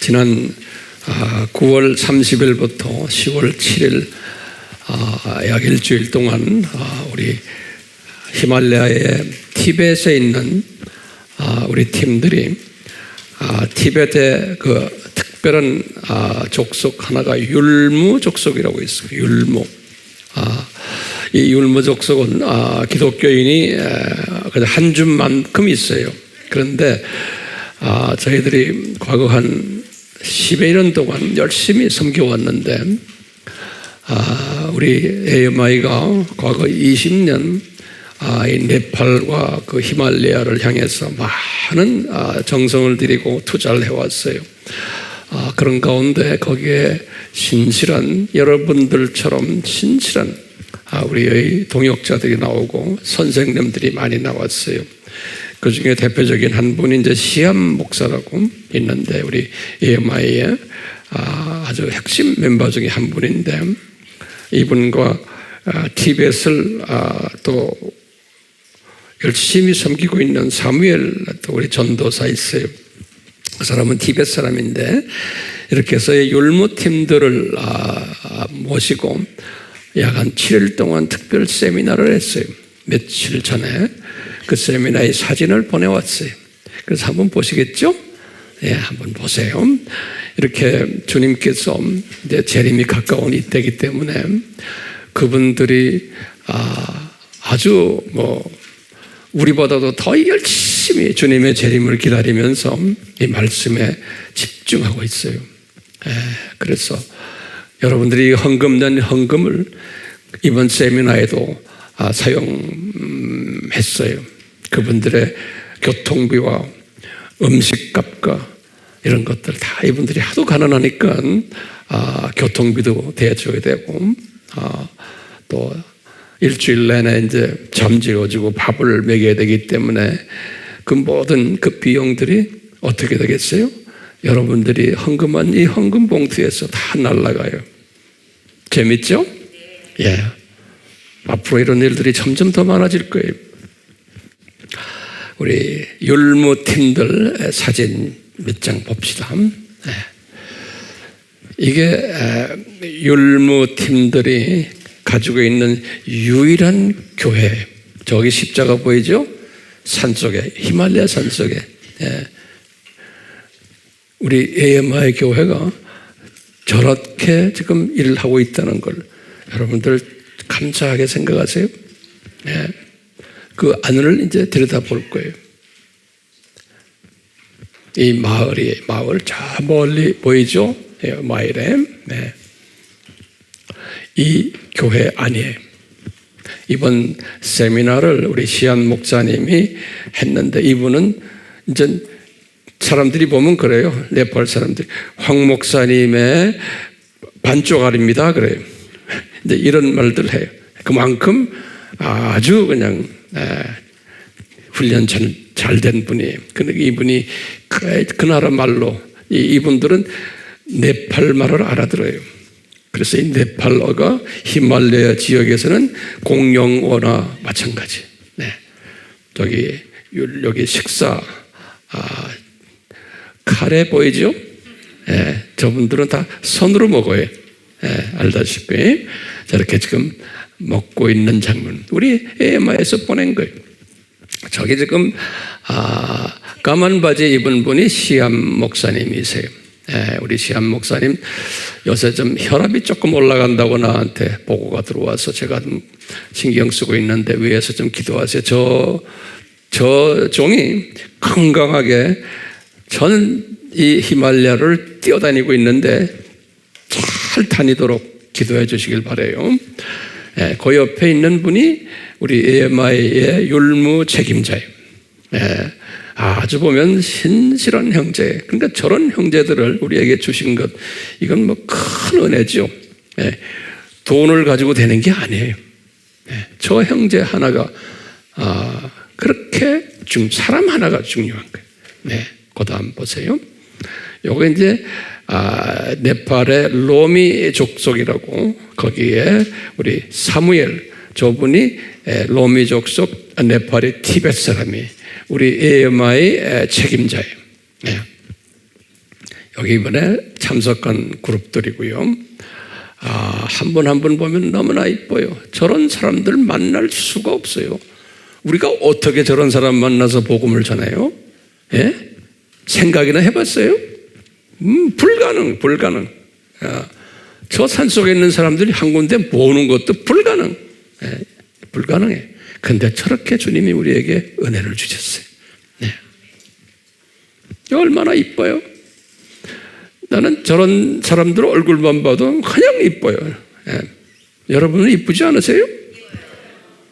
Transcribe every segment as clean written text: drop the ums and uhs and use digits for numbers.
지난 9월 30일부터 10월 7일 약 일주일 동안 우리 히말라야의 티벳에 있는 우리 팀들이 티벳의 그 특별한 족속 하나가 율무 족속이라고 있어요. 율무. 이 율무 족속은 기독교인이 한 줌만큼 있어요. 그런데 저희들이 과거 한 10여 년 동안 열심히 섬겨왔는데 우리 AMI가 과거 20년 이 네팔과 그 히말라야를 향해서 많은 정성을 들이고 투자를 해왔어요. 그런 가운데 거기에 신실한 여러분들처럼 신실한 우리의 동역자들이 나오고 선생님들이 많이 나왔어요. 그 중에 대표적인 한 분이 이제 시암 목사라고 있는데 우리 AMI의 아주 핵심 멤버 중에 한 분인데 이분과 티벳을 또 열심히 섬기고 있는 사무엘 또 우리 전도사 있어요. 그 사람은 티벳 사람인데 이렇게 해서 율무 팀들을 모시고 약 한 7일 동안 특별 세미나를 했어요. 며칠 전에 그 세미나의 사진을 보내왔어요. 그래서 한번 보시겠죠? 예, 한번 보세요. 이렇게 주님께서 이제 재림이 가까운 이때이기 때문에 그분들이 아주 우리보다도 더 열심히 주님의 재림을 기다리면서 이 말씀에 집중하고 있어요. 그래서 여러분들이 헌금된 헌금을 이번 세미나에도 사용했어요. 그분들의 교통비와 음식값과 이런 것들 다 이분들이 하도 가난하니까 교통비도 대줘야 되고 또 일주일 내내 이제 잠재워주고 밥을 먹여야 되기 때문에 그 모든 그 비용들이 어떻게 되겠어요? 여러분들이 헌금한 이 헌금 봉투에서 다 날아가요. 재밌죠? 예. 앞으로 이런 일들이 점점 더 많아질 거예요. 우리 율무 팀들 사진 몇 장 봅시다. 이게 율무 팀들이 가지고 있는 유일한 교회. 저기 십자가 보이죠? 산속에, 히말라야 산속에. 우리 AMI 교회가 저렇게 지금 일을 하고 있다는 걸 여러분들 감사하게 생각하세요? 그 안을 이제 들여다볼 거예요. 이 마을 저 멀리 보이죠? 마을에. 이 교회 안이에요. 이번 세미나를 우리 시안 목사님이 했는데 이분은 이제 사람들이 보면 그래요. 네팔 사람들이 황 목사님의 반쪽알입니다. 그래요. 이제 이런 말들 해요. 그만큼 아주 그냥 훈련 잘 된 분이에요. 근데 이분이 그 나라 말로 이분들은 네팔 말을 알아들어요. 그래서 이 네팔어가 히말라야 지역에서는 공용어나 마찬가지. 여기 식사 카레 보이죠? 저분들은 다 손으로 먹어요. 알다시피 저렇게 지금 먹고 있는 장면 우리 AMI에서 보낸 거예요. 저기 지금 까만 바지 입은 분이 시암 목사님이세요. 우리 시암 목사님 요새 좀 혈압이 조금 올라간다고 나한테 보고가 들어와서 제가 좀 신경 쓰고 있는데 위에서 좀 기도하세요. 저 종이 건강하게 저는 이 히말라야를 뛰어다니고 있는데 잘 다니도록 기도해 주시길 바라요. 그 옆에 있는 분이 우리 AMI의 율무 책임자예요. 아주 보면 신실한 형제. 그러니까 저런 형제들을 우리에게 주신 것 이건 큰 은혜죠. 돈을 가지고 되는 게 아니에요. 저 형제 하나가 그렇게 사람 하나가 중요한 거예요. 그 다음 보세요. 요거 이제 네팔의 로미 족속이라고 거기에 우리 사무엘 저분이 로미 족속 네팔의 티벳 사람이 우리 AMI 책임자예요. 여기 이번에 참석한 그룹들이고요. 한 분 한 분 보면 너무나 이뻐요. 저런 사람들 만날 수가 없어요. 우리가 어떻게 저런 사람 만나서 복음을 전해요? 예? 생각이나 해봤어요? 불가능. 저 산속에 있는 사람들이 한 군데 모으는 것도 불가능. 예, 불가능해. 근데 저렇게 주님이 우리에게 은혜를 주셨어요. 네. 얼마나 이뻐요? 나는 저런 사람들 얼굴만 봐도 그냥 이뻐요. 예. 여러분은 이쁘지 않으세요?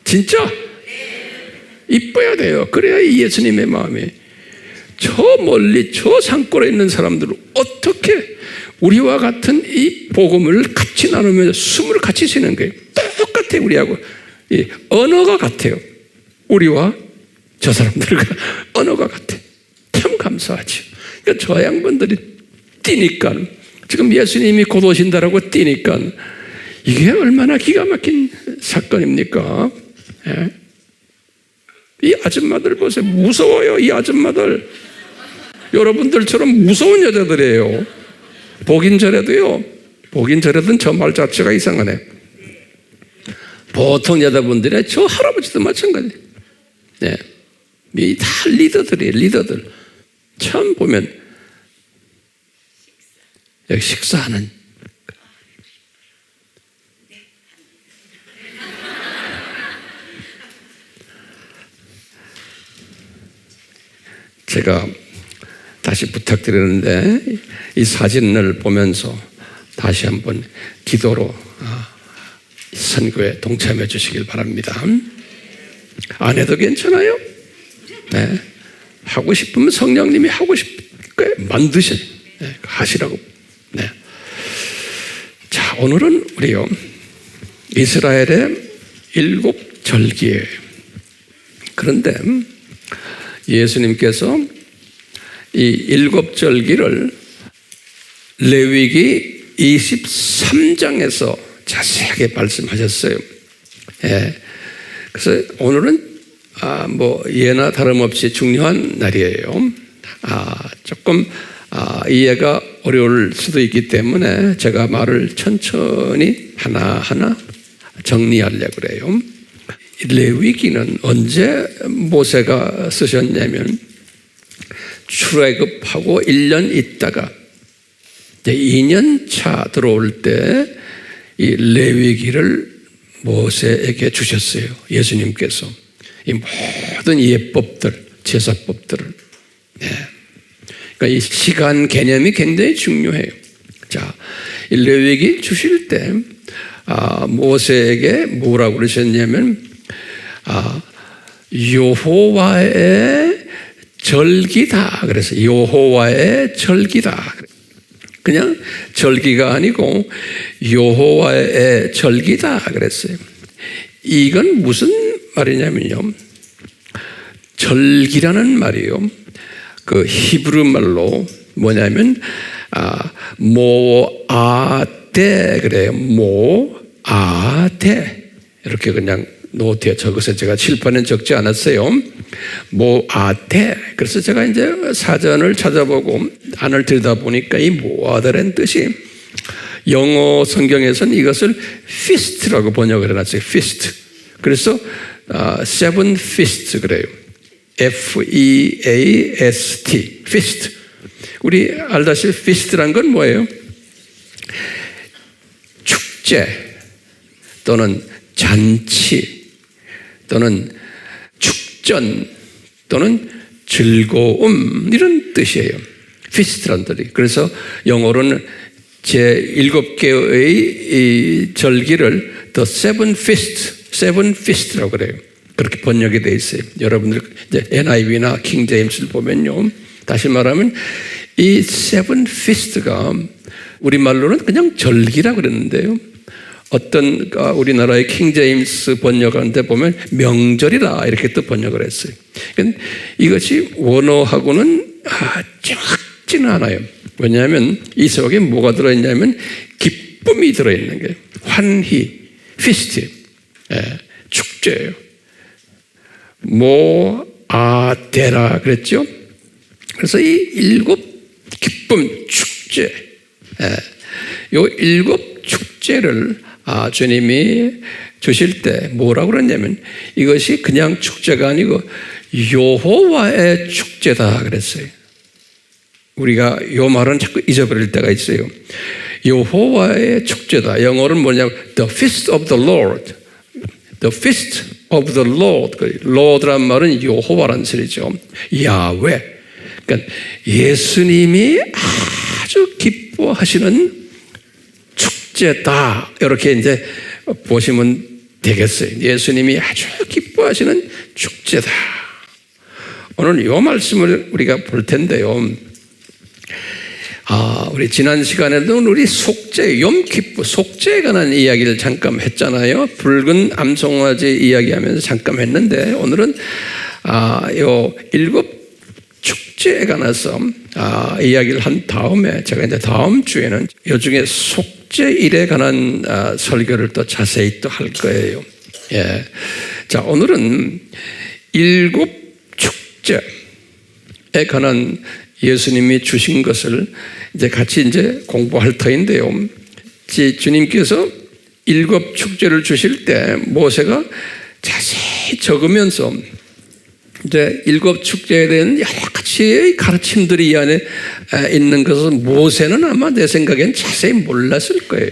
진짜? 이뻐야 돼요. 그래야 이 예수님의 마음이. 저 멀리 저 산골에 있는 사람들을 어떻게 우리와 같은 이 복음을 같이 나누면서 숨을 같이 쉬는 거예요. 똑같아요. 우리하고 언어가 같아요. 우리와 저 사람들과 언어가 같아요. 참 감사하죠. 그러니까 저 양반들이 뛰니까, 지금 예수님이 곧 오신다라고 뛰니까 이게 얼마나 기가 막힌 사건입니까? 예? 이 아줌마들 보세요. 무서워요. 이 아줌마들 여러분들처럼 무서운 여자들이에요. 보긴 저래도요, 보긴 저래도 저 말 자체가 이상하네. 보통 여자분들이 저 할아버지도 마찬가지. 네. 이 다 리더들이에요. 리더들. 처음 보면 여기 식사하는, 제가 다시 부탁드리는데 이 사진을 보면서 다시 한번 기도로 선교에 동참해 주시길 바랍니다. 안 해도 괜찮아요? 네. 하고 싶으면 성령님이 하고 싶게 만드셔. 네. 하시라고. 네. 자, 오늘은 우리요, 이스라엘의 7절기예요. 그런데 예수님께서 이 7절기를 레위기 23장에서 자세하게 말씀하셨어요. 예. 그래서 오늘은 예나 다름없이 중요한 날이에요. 조금 이해가 어려울 수도 있기 때문에 제가 말을 천천히 하나하나 정리하려고 그래요. 레위기는 언제 모세가 쓰셨냐면 출애굽하고 1년 있다가 이제 2년 차 들어올 때 이 레위기를 모세에게 주셨어요. 예수님께서 이 모든 예법들, 제사법들을. 네. 그러니까 이 시간 개념이 굉장히 중요해요. 자, 이 레위기 주실 때 모세에게 뭐라고 그러셨냐면 여호와의 절기다. 그래서 여호와의 절기다. 그냥 절기가 아니고 여호와의 절기다 그랬어요. 이건 무슨 말이냐면요, 절기라는 말이요, 그 히브리 말로 뭐냐면 모아데 그래요. 모아데 이렇게 그냥 노트에 적어서 제가 칠판에 적지 않았어요. 모아데. 그래서 제가 이제 사전을 찾아보고 안을 들여다보니까 이 모아데라는 뜻이 영어 성경에서는 이것을 feast라고 번역을 해놨어요. feast. 그래서 seven feast 그래요. F-E-A-S-T. feast. 우리 알다시피 feast란 건 뭐예요? 축제 또는 잔치 또는 축전 또는 즐거움, 이런 뜻이에요. feast란 뜻이. 그래서 영어로는 제7개의 이 절기를 the seven feast라고 그래요. 그렇게 번역이 되어 있어요. 여러분들 이제 NIV나 킹 제임스를 보면요, 다시 말하면 이 seven feast가 우리말로는 그냥 절기라고 그랬는데요, 어떤 우리나라의 킹 제임스 번역하는데 보면 명절이다 이렇게 또 번역을 했어요. 그러니까 이것이 원어하고는 정확지는 않아요. 왜냐하면 이 속에 뭐가 들어있냐면 기쁨이 들어있는 거예요. 환희, 피스트, 축제예요. 모아데라 그랬죠. 그래서 이 7 기쁨, 축제, 요 7 축제를 주님이 주실 때 뭐라고 그랬냐면 이것이 그냥 축제가 아니고 여호와의 축제다 그랬어요. 우리가 요 말은 자꾸 잊어버릴 때가 있어요. 여호와의 축제다. 영어로는 뭐냐면 The Feast of the Lord. The Feast of the Lord. Lord란 말은 여호와란 소리죠. 야훼. 그러니까 예수님이 아주 기뻐하시는 축제다. 이렇게 이제 보시면 되겠어요. 예수님이 아주 기뻐하시는 축제다. 오늘 이 말씀을 우리가 볼 텐데요. 우리 지난 시간에도 우리 속죄, 염키프, 속죄에 관한 이야기를 잠깐 했잖아요. 붉은 암송아지 이야기하면서 잠깐 했는데 오늘은 요 7 축제에 관해서 이야기를 한 다음에 제가 이제 다음 주에는 요 중에 속죄일에 관한 설교를 또 자세히 또 할 거예요. 예. 자, 오늘은 7 축제에 관한 예수님이 주신 것을 이제 같이 이제 공부할 터인데요. 주님께서 7 축제를 주실 때 모세가 자세히 적으면서 이제 7 축제에 대한 여러 가지의 가르침들이 이 안에 있는 것은 모세는 아마 내 생각엔 자세히 몰랐을 거예요.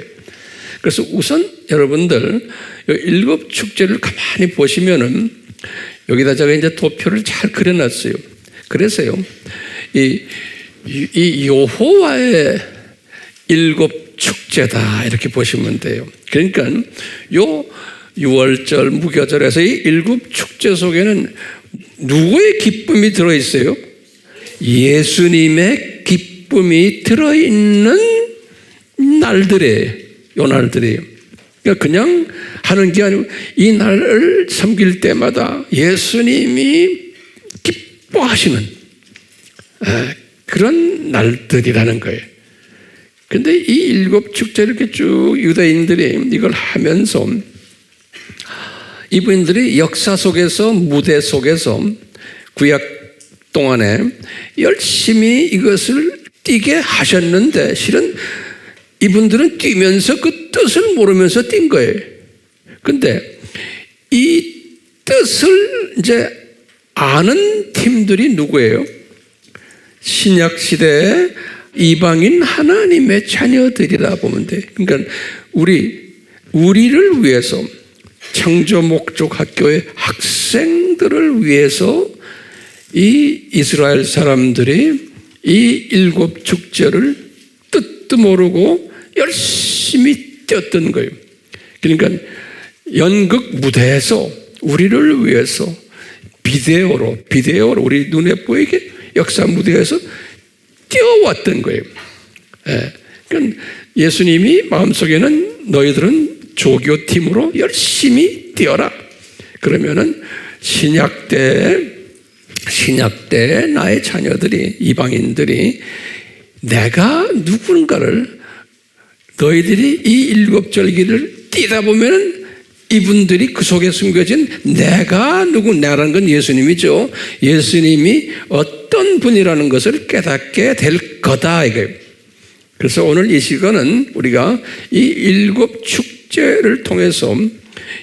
그래서 우선 여러분들 7 축제를 가만히 보시면은 여기다 제가 이제 도표를 잘 그려놨어요. 그래서요, 이 여호와의 7 축제다 이렇게 보시면 돼요. 그러니까 요 6월절, 무교절에서 이 7 축제 속에는 누구의 기쁨이 들어있어요? 예수님의 기쁨이 들어있는 날들이에요. 요 날들이에요. 그러니까 그냥 하는 게 아니고 이 날을 섬길 때마다 예수님이 기뻐하시는 그런 날들이라는 거예요. 그런데 이 7 축제 이렇게 쭉 유대인들이 이걸 하면서 이분들이 역사 속에서 무대 속에서 구약 동안에 열심히 이것을 뛰게 하셨는데 실은 이분들은 뛰면서 그 뜻을 모르면서 뛴 거예요. 그런데 이 뜻을 이제 아는 팀들이 누구예요? 신약 시대의 이방인 하나님의 자녀들이라 보면 돼. 그러니까 우리를 위해서 창조 목적 학교의 학생들을 위해서 이 이스라엘 사람들이 이 7 축제를 뜻도 모르고 열심히 뛰었던 거예요. 그러니까 연극 무대에서 우리를 위해서 비데오로 우리 눈에 보이게 역사 무대에서 뛰어왔던 거예요. 그러니까 예수님이 마음속에는 너희들은 조교팀으로 열심히 뛰어라. 그러면은 신약 때 나의 자녀들이, 이방인들이 내가 누군가를 너희들이 이 7절기를 뛰다 보면은 이분들이 그 속에 숨겨진 나라는 건 예수님이죠. 예수님이 어떤 분이라는 것을 깨닫게 될 거다 이거예요. 그래서 오늘 이 시간은 우리가 이 7 축제를 통해서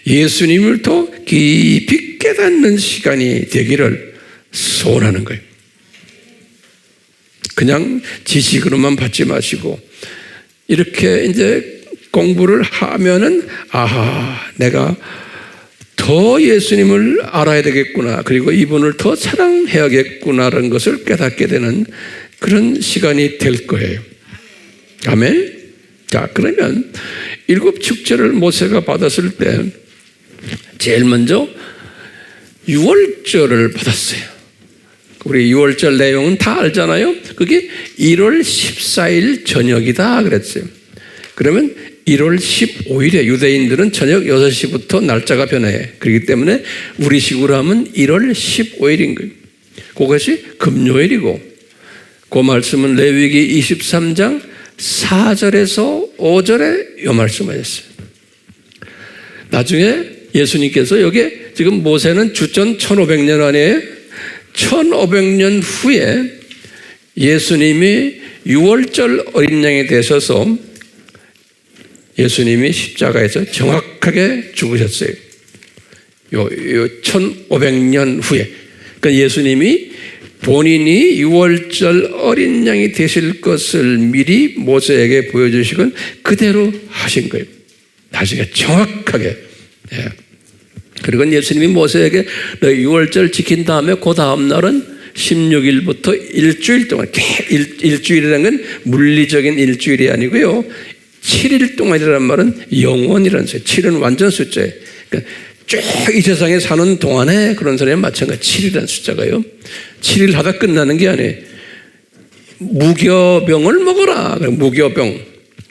예수님을 더 깊이 깨닫는 시간이 되기를 소원하는 거예요. 그냥 지식으로만 받지 마시고 이렇게 이제 공부를 하면은 내가 더 예수님을 알아야 되겠구나. 그리고 이분을 더 사랑해야겠구나라는 것을 깨닫게 되는 그런 시간이 될 거예요. 아멘. 자, 그러면 7 축제를 모세가 받았을 때 제일 먼저 6월절을 받았어요. 우리 6월절 내용은 다 알잖아요. 그게 1월 14일 저녁이다 그랬어요. 그러면 1월 15일에 유대인들은 저녁 6시부터 날짜가 변해. 그렇기 때문에 우리식으로 하면 1월 15일인 거예요. 그것이 금요일이고 그 말씀은 레위기 23장 4절에서 5절에 이 말씀하셨어요. 나중에 예수님께서 여기에 지금 모세는 주전 1500년 안에 1500년 후에 예수님이 유월절 어린 양이 되셔서 예수님이 십자가에서 정확하게 죽으셨어요. 요 1500년 후에. 그러니까 예수님이 본인이 유월절 어린 양이 되실 것을 미리 모세에게 보여주시고 그대로 하신 거예요. 나중에 정확하게. 예. 그리고 예수님이 모세에게 너 유월절 지킨 다음에 그 다음 날은 16일부터 일주일 동안, 일주일이라는 건 물리적인 일주일이 아니고요. 7일 동안이라는 말은 영원이라는 숫자. 7은 완전 숫자예요. 그러니까 쭉 이 세상에 사는 동안에 그런 소리에 마찬가지 7이라는 숫자가요. 7일 하다 끝나는 게 아니에요. 무교병을 먹어라. 무교병.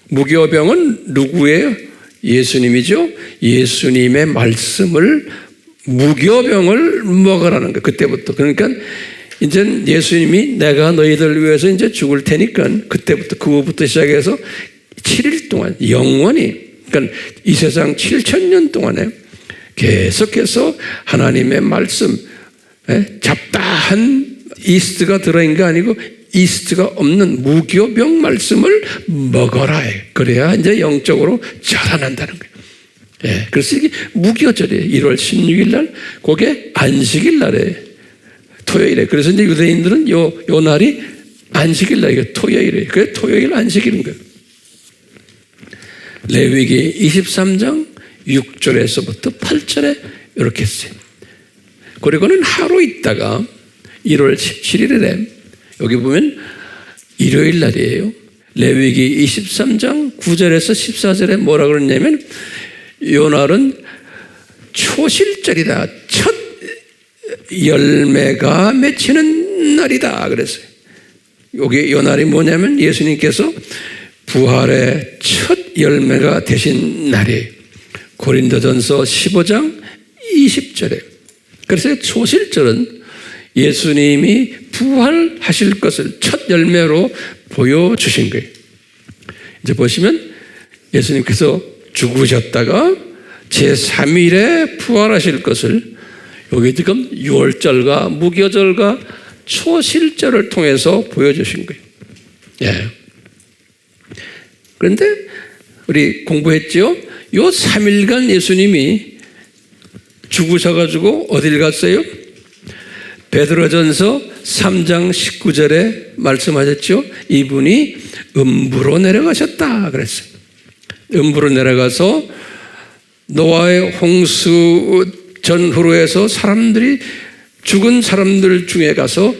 무교병은 누구예요? 예수님이죠. 예수님의 말씀을 무교병을 먹으라는 거예요. 그때부터. 그러니까 이제 예수님이 내가 너희들 위해서 이제 죽을 테니까 그때부터 그 후부터 시작해서 7일 동안 영원히, 그러니까 이 세상 7,000년 동안에 계속해서 하나님의 말씀, 잡다한 이스트가 들어있는 게 아니고 이스트가 없는 무교병 말씀을 먹어라. 그래야 이제 영적으로 자라난다는 거예요. 예, 그래서 이게 무교절이에요. 1월 16일 날, 그게 안식일 날에 토요일에. 그래서 이제 유대인들은 요 날이 안식일 날, 이게 토요일이에요. 그게 토요일 안식일인 거예요. 레위기 23장 6절에서부터 8절에 이렇게 했어요. 그리고는 하루 있다가 1월 17일에 여기 보면 일요일 날이에요. 레위기 23장 9절에서 14절에 뭐라 그러냐면 이 날은 초실절이다. 첫 열매가 맺히는 날이다 그랬어요. 여기 이 날이 뭐냐면 예수님께서 부활의 첫 열매가 되신 날이에요. 고린도전서 15장 20절에. 그래서 초실절은 예수님이 부활하실 것을 첫 열매로 보여주신 거예요. 이제 보시면 예수님께서 죽으셨다가 제3일에 부활하실 것을 여기 지금 유월절과 무교절과 초실절을 통해서 보여주신 거예요. 예. 그런데 우리 공부했죠? 요 3일간 예수님이 죽으셔가지고 어딜 갔어요? 베드로전서 3장 19절에 말씀하셨죠? 이분이 음부로 내려가셨다 그랬어요. 음부로 내려가서 노아의 홍수 전후로 해서 사람들이 죽은 사람들 중에 가서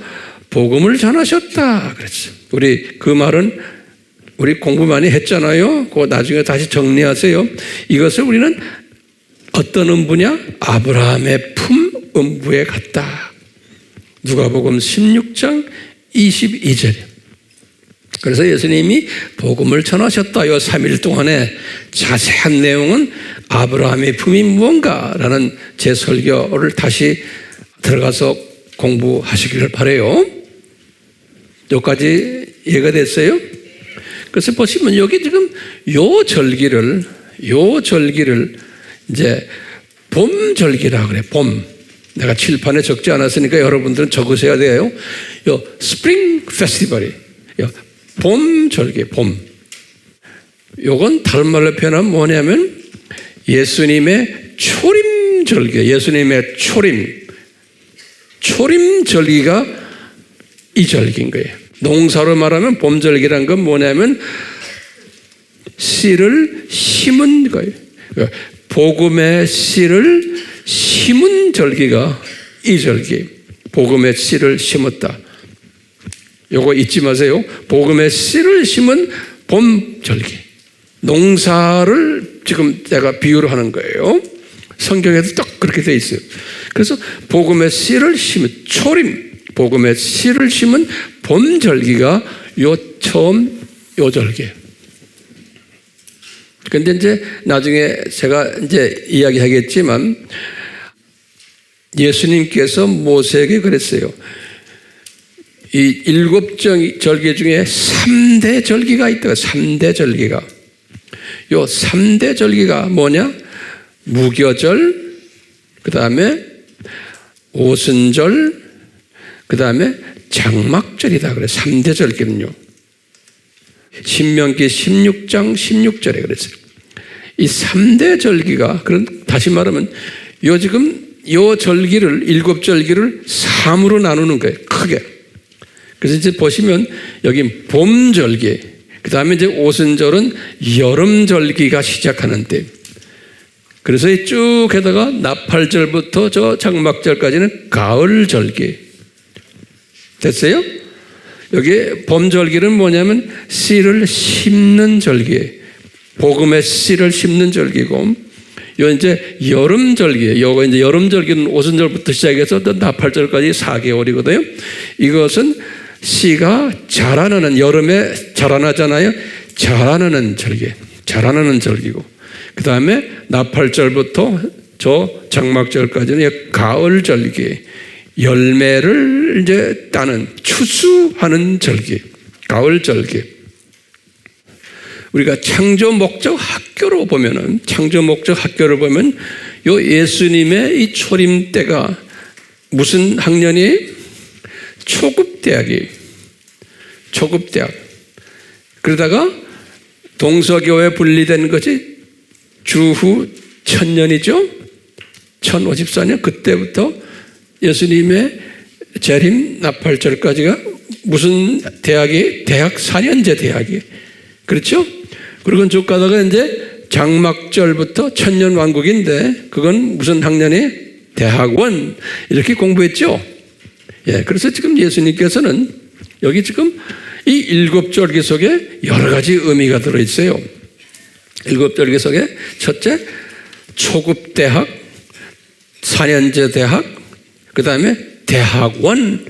복음을 전하셨다 그랬어요. 우리 그 말은 우리 공부 많이 했잖아요. 그거 나중에 다시 정리하세요. 이것을 우리는 어떤 음부냐? 아브라함의 품 음부에 갔다. 누가복음 16장 22절. 그래서 예수님이 복음을 전하셨다. 요 3일 동안에 자세한 내용은 아브라함의 품이 무언가라는 제 설교를 다시 들어가서 공부하시기를 바라요. 여기까지 이해가 됐어요? 그래서 보시면 여기 지금 요 절기를 이제 봄절기라 그래. 봄. 내가 칠판에 적지 않았으니까 여러분들은 적으셔야 돼요. 요 스프링 페스티벌이 봄절기, 봄. 요건 다른 말로 표현하면 뭐냐면 예수님의 초림절기, 예수님의 초림절기가 이 절기인 거예요. 농사로 말하면 봄절기란 건 뭐냐면 씨를 심은 거예요. 복음의 씨를 심은 절기가 이 절기. 복음의 씨를 심었다. 요거 잊지 마세요. 복음의 씨를 심은 봄절기. 농사를 지금 제가 비유로 하는 거예요. 성경에도 딱 그렇게 돼 있어요. 그래서 복음의 씨를 심은 초림, 복음의 씨를 심은 봄절기가 처음 요 절기예요. 근데 이제 나중에 제가 이제 이야기하겠지만 예수님께서 모세에게 그랬어요. 이 7 절기 중에 3대 절기가 있다고. 3대 절기가. 요 3대 절기가 뭐냐? 무교절, 그 다음에 오순절, 그 다음에 장막절이다 그래. 3대 절기는요. 신명기 16장 16절에 그랬어요. 이 3대 절기가, 그런 다시 말하면 요 절기를, 7절기를 3으로 나누는 거예요. 크게. 그래서 이제 보시면 여기 봄절기, 그 다음에 이제 오순절은 여름절기가 시작하는 때. 그래서 쭉 해다가 나팔절부터 저 장막절까지는 가을절기. 됐어요? 여기 봄절기는 뭐냐면 씨를 심는 절기예요. 복음의 씨를 심는 절기고, 요 이제 여름절기예요. 요거 이제 여름절기는 오순절부터 시작해서 또 나팔절까지 4개월이거든요. 이것은 씨가 자라나는, 여름에 자라나잖아요. 자라나는 절기, 자라나는 절기고, 그 다음에 나팔절부터 저 장막절까지는 가을 절기, 열매를 이제 따는, 추수하는 절기, 가을 절기. 우리가 창조 목적 학교로 보면은, 창조 목적 학교를 보면 요 예수님의 이 초림 때가 무슨 학년이? 초급대학이에요. 초급대학. 그러다가 동서교회 분리된 것이 주후 1000년이죠. 1054년 그때부터 예수님의 재림 나팔절까지가 무슨 대학이? 대학 4년제 대학이에요. 그렇죠? 그리고 쭉 가다가 이제 장막절부터 천년 왕국인데 그건 무슨 학년이? 대학원. 이렇게 공부했죠. 예, 그래서 지금 예수님께서는 여기 지금 이 7절기 속에 여러 가지 의미가 들어있어요. 7절기 속에 첫째, 초급대학, 4년제 대학, 그 다음에 대학원의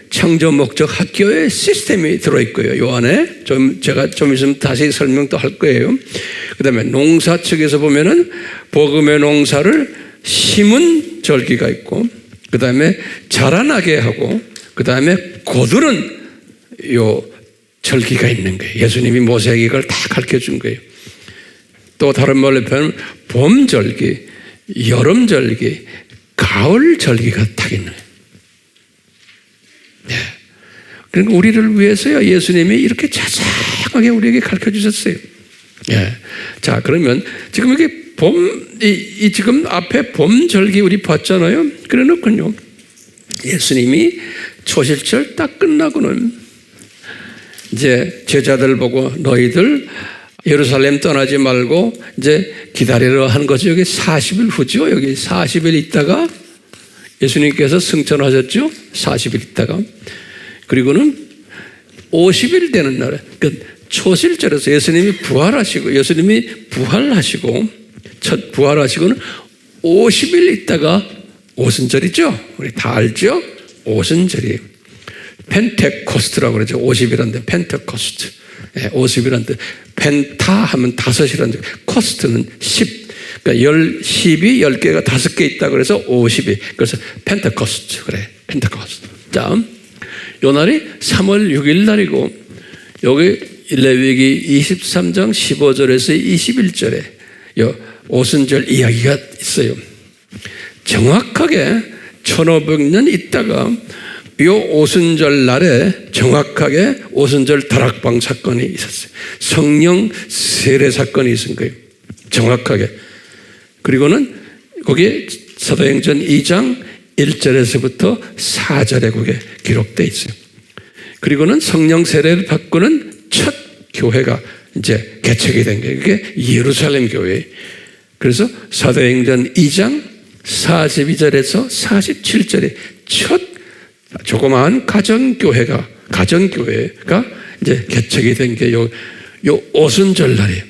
창조 목적 학교의 시스템이 들어있고요. 요 안에 제가 좀 있으면 다시 설명도 할 거예요. 그 다음에 농사 측에서 보면은 복음의 농사를 심은 절기가 있고, 그 다음에 자라나게 하고, 그 다음에 거두는 요 절기가 있는 거예요. 예수님이 모세에게 이걸 다 가르쳐 준 거예요. 또 다른 말로 표현하면 봄절기, 여름절기, 가을절기가 딱 있는 거예요. 네. 그러니까 우리를 위해서요, 예수님이 이렇게 자세하게 우리에게 가르쳐 주셨어요. 예. 자, 그러면 지금 이게 지금 앞에 봄절기 우리 봤잖아요. 그래 놓고요, 예수님이 초실절 딱 끝나고는 이제 제자들 보고 너희들 예루살렘 떠나지 말고 이제 기다리러 하는 거죠. 여기 40일 후죠. 여기 40일 있다가 예수님께서 승천하셨죠. 40일 있다가. 그리고는 50일 되는 날, 그러니까 초실절에서 예수님이 부활하시고, 첫 부활하시고는 50일 있다가 오순절이죠. 우리 다 알죠? 오순절이에요. 펜테코스트라고 그러죠. 50일한데 펜테코스트. 50일한데 펜타 하면 5이라는, 코스트는 10. 그러니까 10이 10개가 5개 있다 그래서 50이. 그래서 펜테코스트. 그래. 펜테코스트. 자, 요 날이 3월 6일 날이고, 여기 레위기 23장 15절에서 21절에 요 오순절 이야기가 있어요. 정확하게 1500년 있다가 요 오순절 날에 정확하게 오순절 다락방 사건이 있었어요. 성령 세례 사건이 있은 거예요. 정확하게. 그리고는 거기에 사도행전 2장 1절에서부터 4절에 그게 기록되어 있어요. 그리고는 성령 세례를 받고는 첫 교회가 이제 개척이 된 거예요. 그게 예루살렘 교회예요. 그래서 사도행전 2장 42절에서 47절에 첫 조그마한 가정교회가 이제 개척이 된 게 요 오순절 날이에요.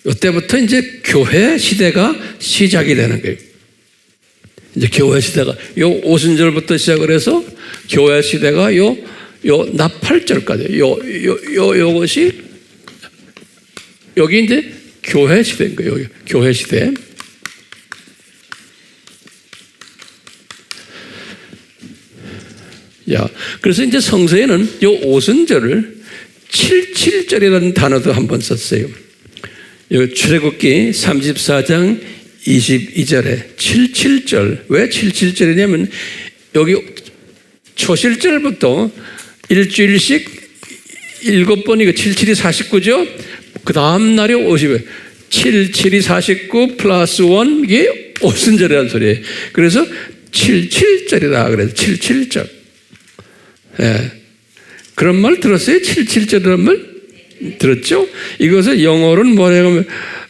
이때부터 이제 교회 시대가 시작이 되는 거예요. 이제 교회 시대가 요 오순절부터 시작을 해서 교회 시대가 요 나팔절까지 요것이 여기 이제 교회 시대인 거예요. 교회 시대. 야, 그래서 이제 성서에는 요 오순절을 77절이라는 단어도 한번 썼어요. 요 출애굽기 34장 22절에 77절. 왜 77절이냐면 여기 초실절부터 일주일씩 7번이고 77이 49죠? 그 다음 날이 50이에요. 77이 49 플러스 1, 이게 오순절이라는 소리예요. 그래서 77절이라 그래서 77절. 예. 그런 말 들었어요? 77절이라는 말? 들었죠? 이것을 영어로는 뭐라고 하면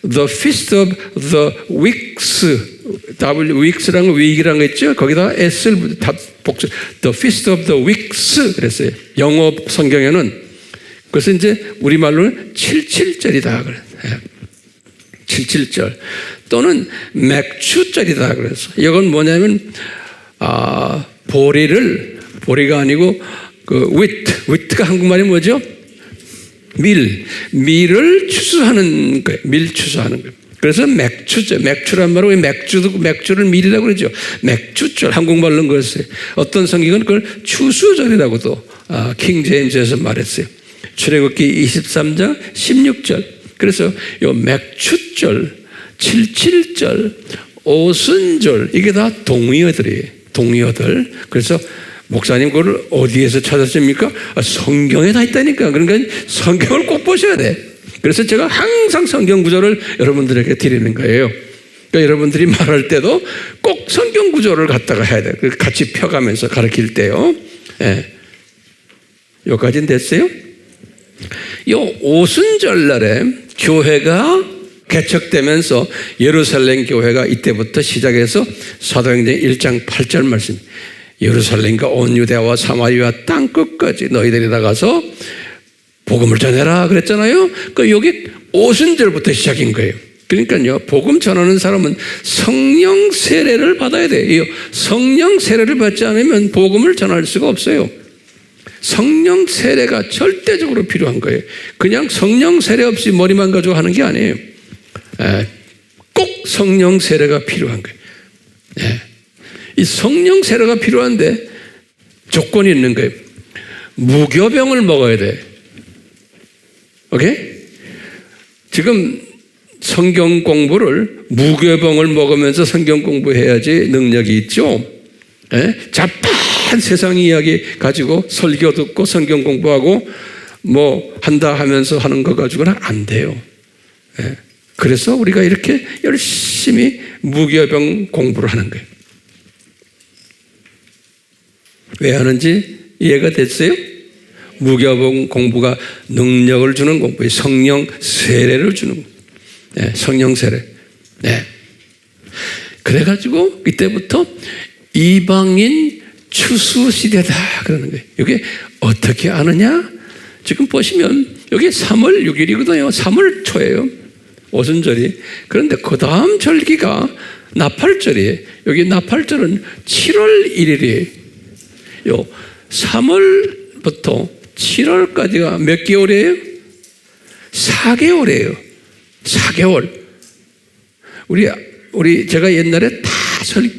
The Feast of the Weeks, weeks라는 거 week이라는 거 있죠? 거기다 s를 복수, The Feast of the Weeks 그랬어요. 영어 성경에는. 그래서 이제 우리말로는 77절이다 그래요. 77절 또는 맥추절이다 그래서 이건 뭐냐면 보리가 아니고 그 wheat가 한국말이 뭐죠? 밀을 추수하는 거예요. 밀 추수하는 거예요. 그래서 맥추죠. 맥추란 말은 맥주를 밀이라고 그러죠. 맥추절 한국말로는 그랬어요. 어떤 성경은 그걸 추수절이라고도 킹 제임스에서 말했어요. 출애굽기 23장 16절. 그래서 요 맥추절, 77절, 오순절 이게 다 동의어들이에요. 동의어들. 그래서 목사님 그걸 어디에서 찾았습니까? 성경에 다 있다니까. 그러니까 성경을 꼭 보셔야 돼. 그래서 제가 항상 성경 구절을 여러분들에게 드리는 거예요. 그러니까 여러분들이 말할 때도 꼭 성경 구절을 갖다가 해야 돼요. 같이 펴가면서 가르칠 때요. 예. 여기까지는 됐어요? 요 오순절 날에 교회가 개척되면서 예루살렘 교회가 이때부터 시작해서 사도행전 1장 8절 말씀. 예루살렘과 온 유대와 사마리아 땅 끝까지 너희들이 나가서 복음을 전해라 그랬잖아요. 그 여기 오순절부터 시작인 거예요. 그러니까요, 복음 전하는 사람은 성령 세례를 받아야 돼요. 성령 세례를 받지 않으면 복음을 전할 수가 없어요. 성령 세례가 절대적으로 필요한 거예요. 그냥 성령 세례 없이 머리만 가지고 하는 게 아니에요. 꼭 성령 세례가 필요한 거예요. 이 성령 세례가 필요한데 조건이 있는 거예요. 무교병을 먹어야 돼. 오케이? 지금 성경 공부를 무교병을 먹으면서 성경 공부해야지 능력이 있죠. 잡다한 세상 이야기 가지고 설교 듣고 성경 공부하고 뭐 한다 하면서 하는 거 가지고는 안 돼요. 그래서 우리가 이렇게 열심히 무교병 공부를 하는 거예요. 왜 하는지 이해가 됐어요? 무교병 공부가 능력을 주는 공부예요. 성령 세례를 주는 거예요. 성령 세례. 그래가지고 이때부터 이방인 추수 시대다 그러는 거예요. 이게 어떻게 아느냐? 지금 보시면 여기 3월 6일이거든요. 3월 초예요. 오순절이. 그런데 그 다음 절기가 나팔절이에요. 여기 나팔절은 7월 1일이에요. 요 3월부터 7월까지가 몇 개월이에요? 4개월이에요. 4개월. 우리 제가 옛날에 다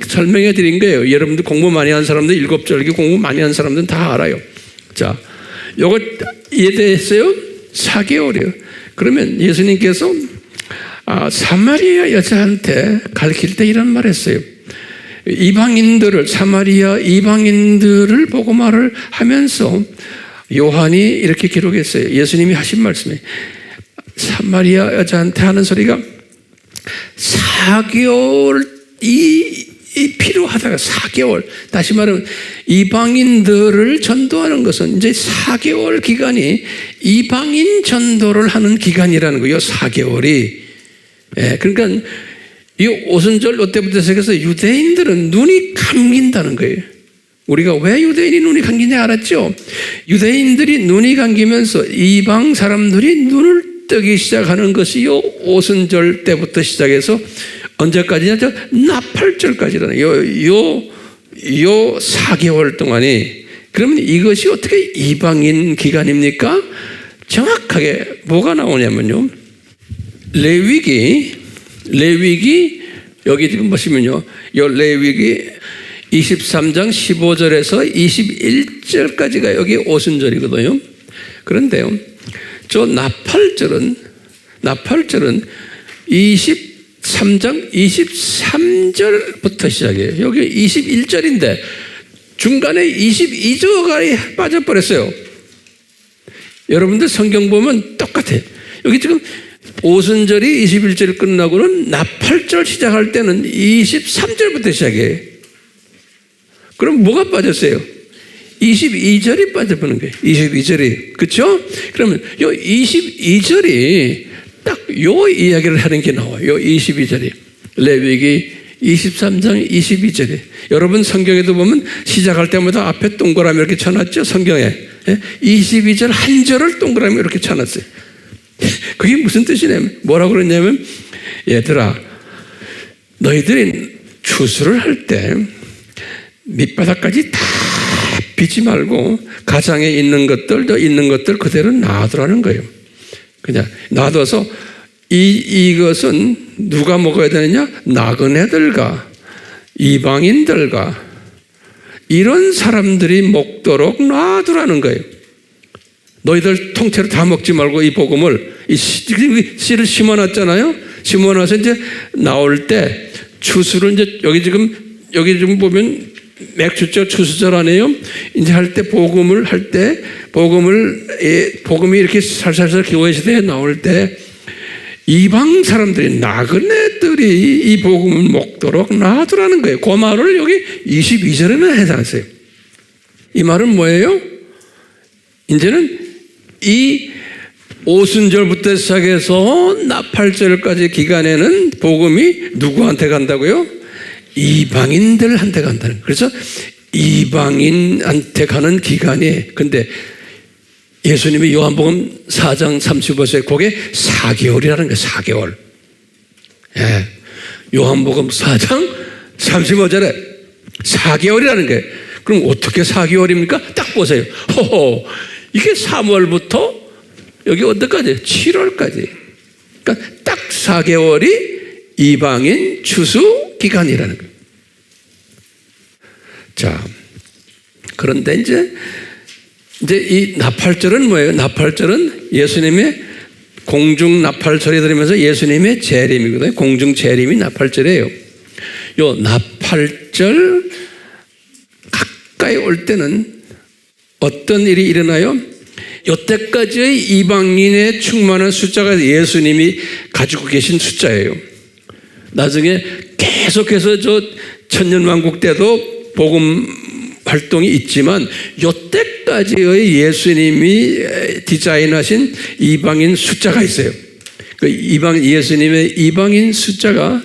설명해 드린 거예요. 여러분들 공부 많이 한 사람들, 7절기 공부 많이 한 사람들은 다 알아요. 자, 요거 이해됐어요? 4개월이에요. 그러면 예수님께서 사마리아 여자한테 가르칠 때 이런 말 했어요. 사마리아 이방인들을 보고 말을 하면서 요한이 이렇게 기록했어요. 예수님이 하신 말씀에 사마리아 여자한테 하는 소리가 4개월이 필요하다가 4개월. 다시 말하면 이방인들을 전도하는 것은 이제 4개월 기간이 이방인 전도를 하는 기간이라는 거예요. 4개월이. 그러니까 이 오순절 이때부터 시작해서 유대인들은 눈이 감긴다는 거예요. 우리가 왜 유대인이 눈이 감기냐 알았죠? 유대인들이 눈이 감기면서 이방 사람들이 눈을 뜨기 시작하는 것이 요 오순절 때부터 시작해서 언제까지냐? 나팔절까지라는 요 4개월 동안이. 그러면 이것이 어떻게 이방인 기간입니까? 정확하게 뭐가 나오냐면요. 레위기 여기 지금 보시면요. 요 레위기 23장 15절에서 21절까지가 여기 오순절이거든요. 그런데요. 저 나팔절은 23장 23절부터 시작해요. 여기 21절인데 중간에 22절이 빠져버렸어요. 여러분들 성경 보면 똑같아요. 여기 지금 오순절이 21절 끝나고는 나팔절 시작할 때는 23절부터 시작해요. 그럼 뭐가 빠졌어요? 22절이 빠져버는 거예요. 22절이. 그렇죠? 그러면 요 22절이 딱 요 이야기를 하는 게 나와요. 요 22절이. 레위기 23장 22절에. 여러분 성경에도 보면 시작할 때마다 앞에 동그라미 이렇게 쳐놨죠? 성경에. 22절 한 절을 동그라미 이렇게 쳐놨어요. 그게 무슨 뜻이냐면 뭐라고 그러냐면 얘들아 너희들이 추수를 할 때 밑바닥까지 다 비지 말고 가장에 있는 것들 그대로 놔두라는 거예요. 그냥 놔둬서 이것은 누가 먹어야 되느냐? 나그네들과 이방인들과 이런 사람들이 먹도록 놔두라는 거예요. 너희들 통째로 다 먹지 말고 이 복음을 씨를 심어놨잖아요. 심어놔서 이제 나올 때 추수를 이제 여기 지금 보면 맥주절 추수절 아니에요. 이제 할 때 복음이 이렇게 살살살 교회 시대에 나올 때 이방 사람들이 나그네들이 이 복음을 먹도록 놔두라는 거예요. 그 말을 여기 22절에는 해놨어요. 이 말은 뭐예요? 이제는 이 오순절부터 시작해서 나팔절까지 기간에는 복음이 누구한테 간다고요? 이방인들한테 간다는 거예요. 그래서 이방인한테 가는 기간이 근데 예수님이 요한복음 4장 35절 그게 4개월이라는 거예요. 4개월. 예. 요한복음 4장 35절에 4개월이라는 거예요. 그럼 어떻게 4개월입니까? 딱 보세요. 호호. 이게 3월부터 여기 언제까지? 7월까지. 그러니까 딱 4개월이 이방인 추수 기간이라는 거예요. 자, 그런데 이제 이 나팔절은 뭐예요? 나팔절은 예수님의 공중 나팔 소리 들으면서 예수님의 재림이거든요. 공중 재림이 나팔절이에요. 요 나팔절 가까이 올 때는 어떤 일이 일어나요? 여태까지의 이방인의 충만한 숫자가 예수님이 가지고 계신 숫자예요. 나중에 계속해서 저 천년왕국 때도 복음 활동이 있지만 여태까지의 예수님이 디자인하신 이방인 숫자가 있어요. 그 예수님의 이방인 숫자가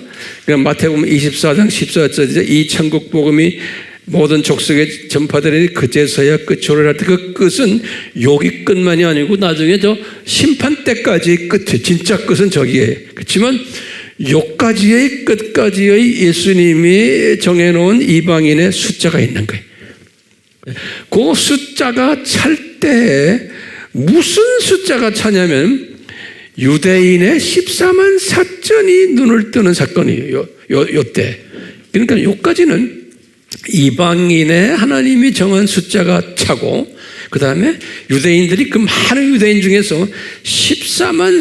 마태복음 24장 14절에 이 천국 복음이 모든 족속에 전파되니 그제서야 끝으로 할 때 그 끝은 여기 끝만이 아니고 나중에 저 심판 때까지 끝이 진짜 끝은 저기에요. 그렇지만 여기까지의 끝까지의 예수님이 정해놓은 이방인의 숫자가 있는 거예요. 그 숫자가 찰 때 무슨 숫자가 차냐면 유대인의 14만 4천이 눈을 뜨는 사건이에요. 요때. 그러니까 요까지는 이방인의 하나님이 정한 숫자가 차고 그 다음에 유대인들이 그 많은 유대인 중에서 14만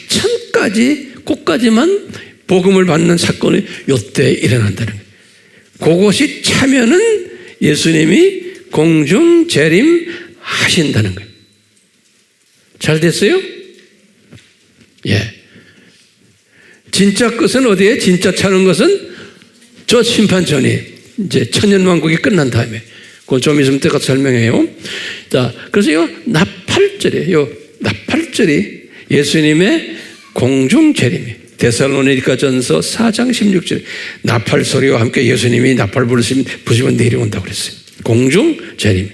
4천까지 꼭까지만 복음을 받는 사건이 요때 일어난다는 거예요. 그것이 차면은 예수님이 공중 재림 하신다는 거예요. 잘 됐어요? 예. 진짜 끝은 어디에? 진짜 차는 것은 저 심판 전이에요. 이제 천년왕국이 끝난 다음에. 그걸 좀 있으면 제가 설명해요. 자, 그래서 요 나팔절이에요. 나팔절이 예수님의 공중 재림이에요. 데살로니가전서 4장 16절에 나팔 소리와 함께 예수님이 나팔 부시면 내려온다고 그랬어요. 공중 재림.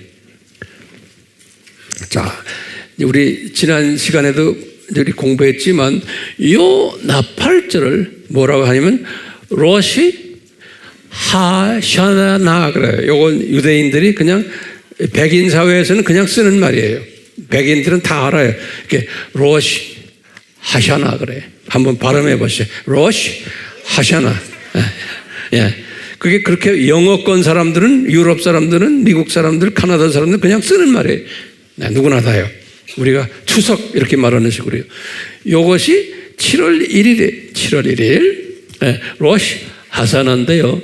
자, 우리 지난 시간에도 우리 공부했지만 요 나팔절을 뭐라고 하냐면 로시 하샤나 그래요. 요건 유대인들이 그냥 백인 사회에서는 그냥 쓰는 말이에요. 백인들은 다 알아요. 이렇게 로시 하샤나 그래요. 한번 발음해 보시죠. 로시 하샤나. 예. 그게 그렇게 영어권 사람들은 유럽 사람들은 미국 사람들 카나다 사람들 그냥 쓰는 말이에요. 누구나 다요. 우리가 추석 이렇게 말하는 식으로요. 이것이 7월 1일에 7월 1일 로시 하사나인데요.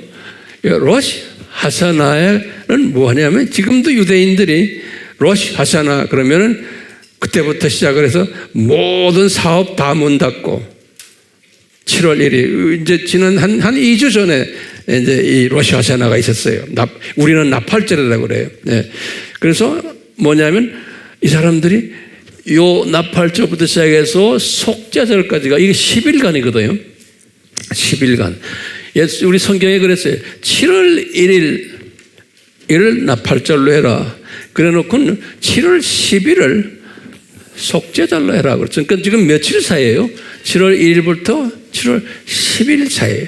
로시 하사나에는 뭐하냐면 지금도 유대인들이 로시 하사나 그러면은 그때부터 시작을 해서 모든 사업 다 문 닫고 7월 1일 이제 지난 한 2주 전에 이제 이 러시아 전화가 있었어요. 우리는 나팔절이라고 그래요. 네. 그래서 뭐냐면 이 사람들이 요 나팔절부터 시작해서 속죄절까지가 이게 10일간이거든요. 10일간. 우리 성경에 그랬어요. 7월 1일을 나팔절로 해라. 그래 놓고는 7월 10일을 속죄절로 해라. 그러니까 지금 며칠 사이에요? 7월 1일부터 7월 10일 사이에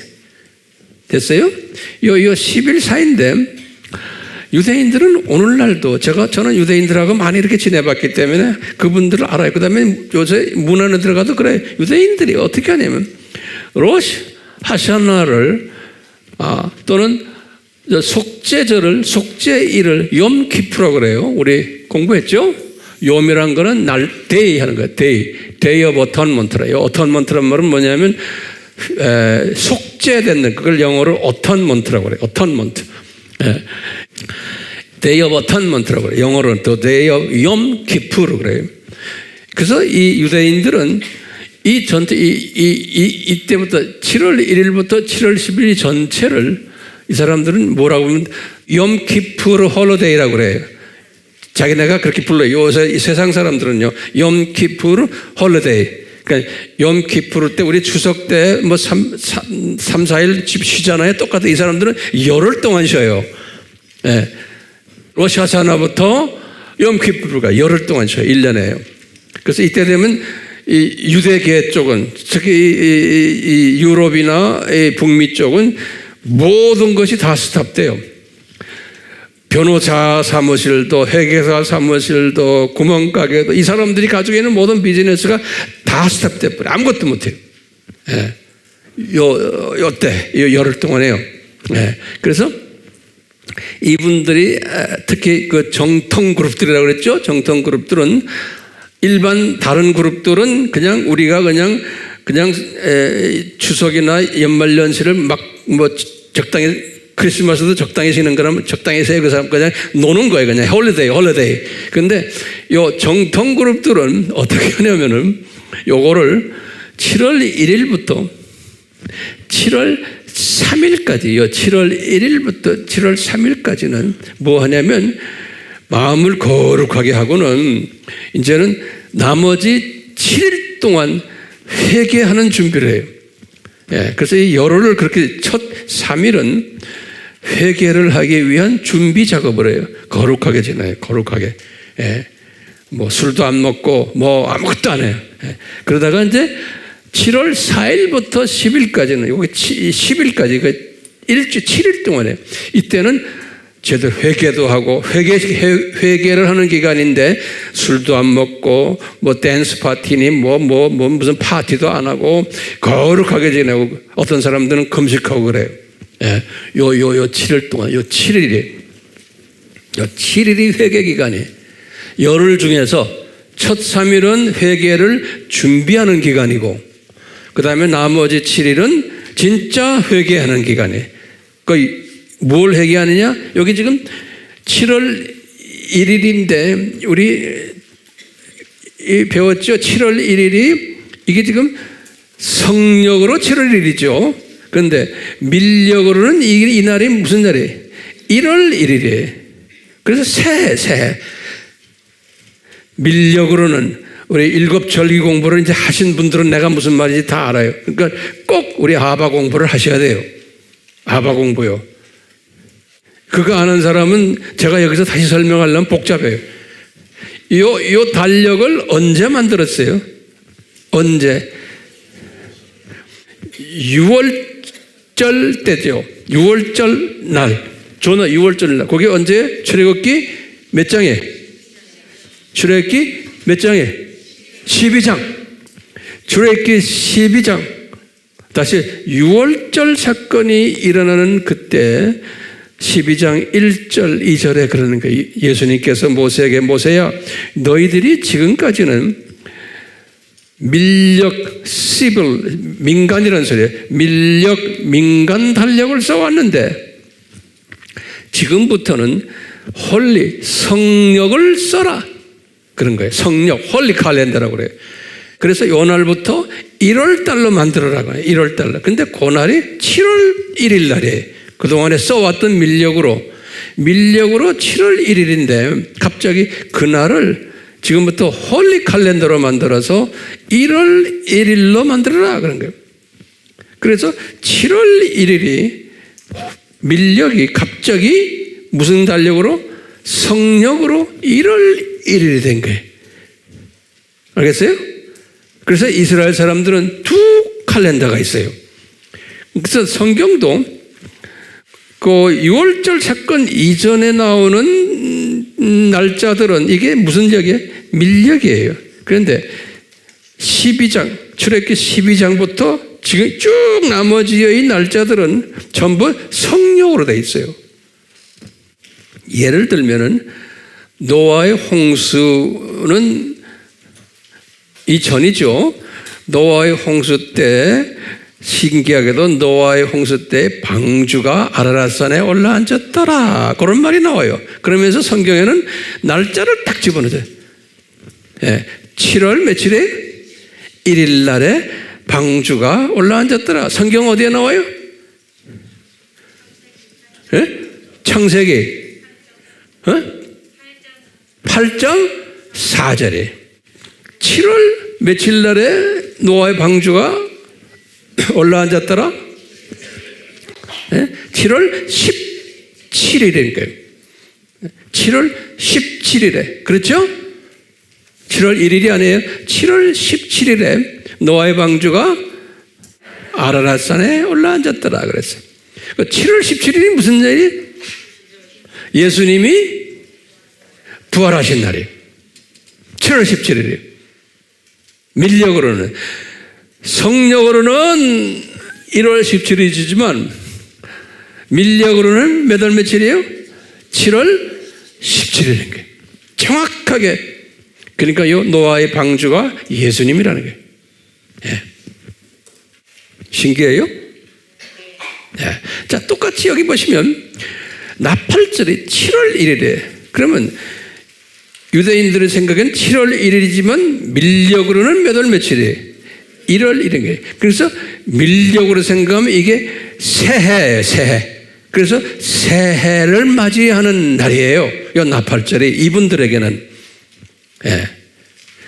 됐어요? 요 10일 사이인데 유대인들은 오늘날도 저는 유대인들하고 많이 이렇게 지내봤기 때문에 그분들을 알아요. 그 다음에 요새 문안에 들어가도 그래. 유대인들이 어떻게 하냐면 로시 하샤나를 또는 속죄절을 속죄일을 염키프라고 그래요. 우리 공부했죠? 염이란 거는 날 데이 하는 거예요. 데이 오브 어턴먼트래요. 어턴먼트란 말은 뭐냐면 속죄되는 그걸 영어로 어턴먼트라고 그래요. 어턴먼트. 데이 오브 어턴먼트라고 그래요. 영어로는 또 데이 오브 염키프로 그래요. 그래서 이 유대인들은 이때부터 7월 1일부터 7월 10일 전체를 이 사람들은 뭐라고 하면 염키프르 홀로데이라고 그래요. 자기네가 그렇게 불러요. 요새 이 세상 사람들은요, 염키프르 홀로데이. 그러니까 염키프르 때 우리 추석 때 뭐 3, 4일 집 쉬잖아요. 똑같아. 이 사람들은 열흘 동안 쉬어요. 예. 러시아 하샤나부터 염키프르가 열흘 동안 쉬어요. 1년에요. 그래서 이때 되면 이 유대계 쪽은 특히 이 유럽이나 이 북미 쪽은 모든 것이 다 스탑돼요. 변호사 사무실도 회계사 사무실도 구멍가게도 이 사람들이 가지고 있는 모든 비즈니스가 다 스탑돼 버려. 아무것도 못해요. 예. 요때 열흘 동안 해요. 예. 그래서 이분들이 특히 그 정통 그룹들이라고 그랬죠. 정통 그룹들은 일반 다른 그룹들은 그냥 우리가 그냥 추석이나 연말연시를 막 뭐 적당히 크리스마스도 적당히 쉬는 거라면 적당히 세요. 그 사람 그냥 노는 거예요. 그냥 홀리데이. 근데 요 정통 그룹들은 어떻게 하냐면은 요거를 7월 1일부터 7월 3일까지 요 7월 1일부터 7월 3일까지는 뭐 하냐면 마음을 거룩하게 하고는 이제는 나머지 7일 동안 회개하는 준비를 해요. 예, 그래서 이 열흘을 그렇게 첫 3일은 회개를 하기 위한 준비 작업을 해요. 거룩하게 지내요. 거룩하게. 예, 뭐 술도 안 먹고 뭐 아무것도 안 해요. 예, 그러다가 이제 7월 4일부터 10일까지는 여기 10일까지 그 일주 7일 동안에 이때는 제대로 회개도 하고 회개를 하는 기간인데 술도 안 먹고 뭐 댄스 파티니 뭐 무슨 파티도 안 하고 거룩하게 지내고 어떤 사람들은 금식하고 그래요. 예. 요 7일 동안 요 7일이 회개 기간이 열흘 중에서 첫 3일은 회개를 준비하는 기간이고 그 다음에 나머지 7일은 진짜 회개하는 기간이에요. 뭘 회개하느냐? 여기 지금 7월 1일인데 우리 배웠죠? 7월 1일이 이게 지금 성력으로 7월 1일이죠. 그런데 밀력으로는 이 날이 무슨 날이에요? 1월 1일이에요. 그래서 새해. 밀력으로는 우리 일곱 절기 공부를 이제 하신 분들은 내가 무슨 말인지 다 알아요. 그러니까 꼭 우리 아바 공부를 하셔야 돼요. 아바 공부요. 그거 아는 사람은 제가 여기서 다시 설명하려면 복잡해요. 요 달력을 언제 만들었어요? 언제? 6월절 때죠. 6월절 날. 전화 6월절 날. 그게 언제? 출애굽기 몇 장에? 출애굽기 몇 장에? 12장. 출애굽기 12장. 다시 6월절 사건이 일어나는 그때 12장 1절 2절에 그러는 거예요. 예수님께서 모세에게 모세야 너희들이 지금까지는 밀력 시블 민간이라는 소리예요. 밀력 민간 달력을 써왔는데 지금부터는 홀리 성력을 써라. 그런 거예요. 성령, 홀리 칼렌더라고 그래요. 그래서 요 날부터 1월 달로 만들어라고 해요. 1월 달로. 근데 그날이 7월 1일 날이에요. 그동안에 써왔던 밀력으로 7월 1일인데 갑자기 그날을 지금부터 홀리 칼렌더로 만들어서 1월 1일로 만들어라 그런 거예요. 그래서 7월 1일이 밀력이 갑자기 무슨 달력으로? 성력으로 1월 1일이 된 거예요. 알겠어요? 그래서 이스라엘 사람들은 두 칼렌더가 있어요. 그래서 성경도 그 6월절 사건 이전에 나오는 날짜들은 이게 무슨 역이에요? 밀력이에요. 그런데 12장, 출애굽기 12장부터 지금 쭉 나머지의 날짜들은 전부 성령으로 되어 있어요. 예를 들면은 노아의 홍수는 이전이죠. 노아의 홍수 때 신기하게도 노아의 홍수 때 방주가 아라랏산에 올라앉았더라 그런 말이 나와요. 그러면서 성경에는 날짜를 딱 집어넣어요. 7월 며칠에 1일 날에 방주가 올라앉았더라. 성경 어디에 나와요? 창세기 8장 4절에 7월 며칠 날에 노아의 방주가 올라앉았더라? 7월 17일이니까요. 7월 17일에. 그렇죠? 7월 1일이 아니에요. 7월 17일에 노아의 방주가 아라랏산에 올라앉았더라 그랬어요. 7월 17일이 무슨 날이에요? 예수님이 부활하신 날이에요. 7월 17일이에요. 밀력으로는. 성력으로는 1월 17일이지만 밀력으로는 몇 월 며칠이에요? 7월 17일인 거예요. 정확하게. 그러니까 이 노아의 방주가 예수님이라는 거예요. 예. 신기해요? 예. 자, 똑같이 여기 보시면 나팔절이 7월 1일에 그러면 유대인들의 생각엔 7월 1일이지만 밀력으로는 몇 월 며칠이에요? 1월 1일인 거예요. 그래서 밀력으로 생각하면 이게 새해예요, 새해. 그래서 새해를 맞이하는 날이에요. 이 나팔절이 이분들에게는. 예.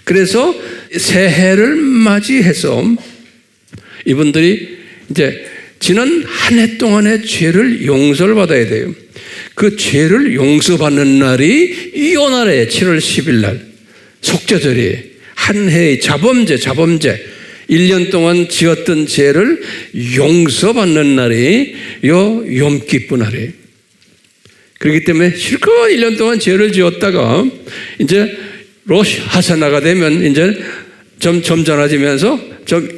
그래서 새해를 맞이해서 이분들이 이제 지난 한 해 동안의 죄를 용서를 받아야 돼요. 그 죄를 용서받는 날이 이 날에 7월 10일 날 속죄절이에요. 한 해의 자범죄 1년 동안 지었던 죄를 용서받는 날이 요 욤기쁘 날이에요. 그렇기 때문에 실컷 1년 동안 죄를 지었다가 이제 로시 하사나가 되면 이제 좀 점잖아지면서 좀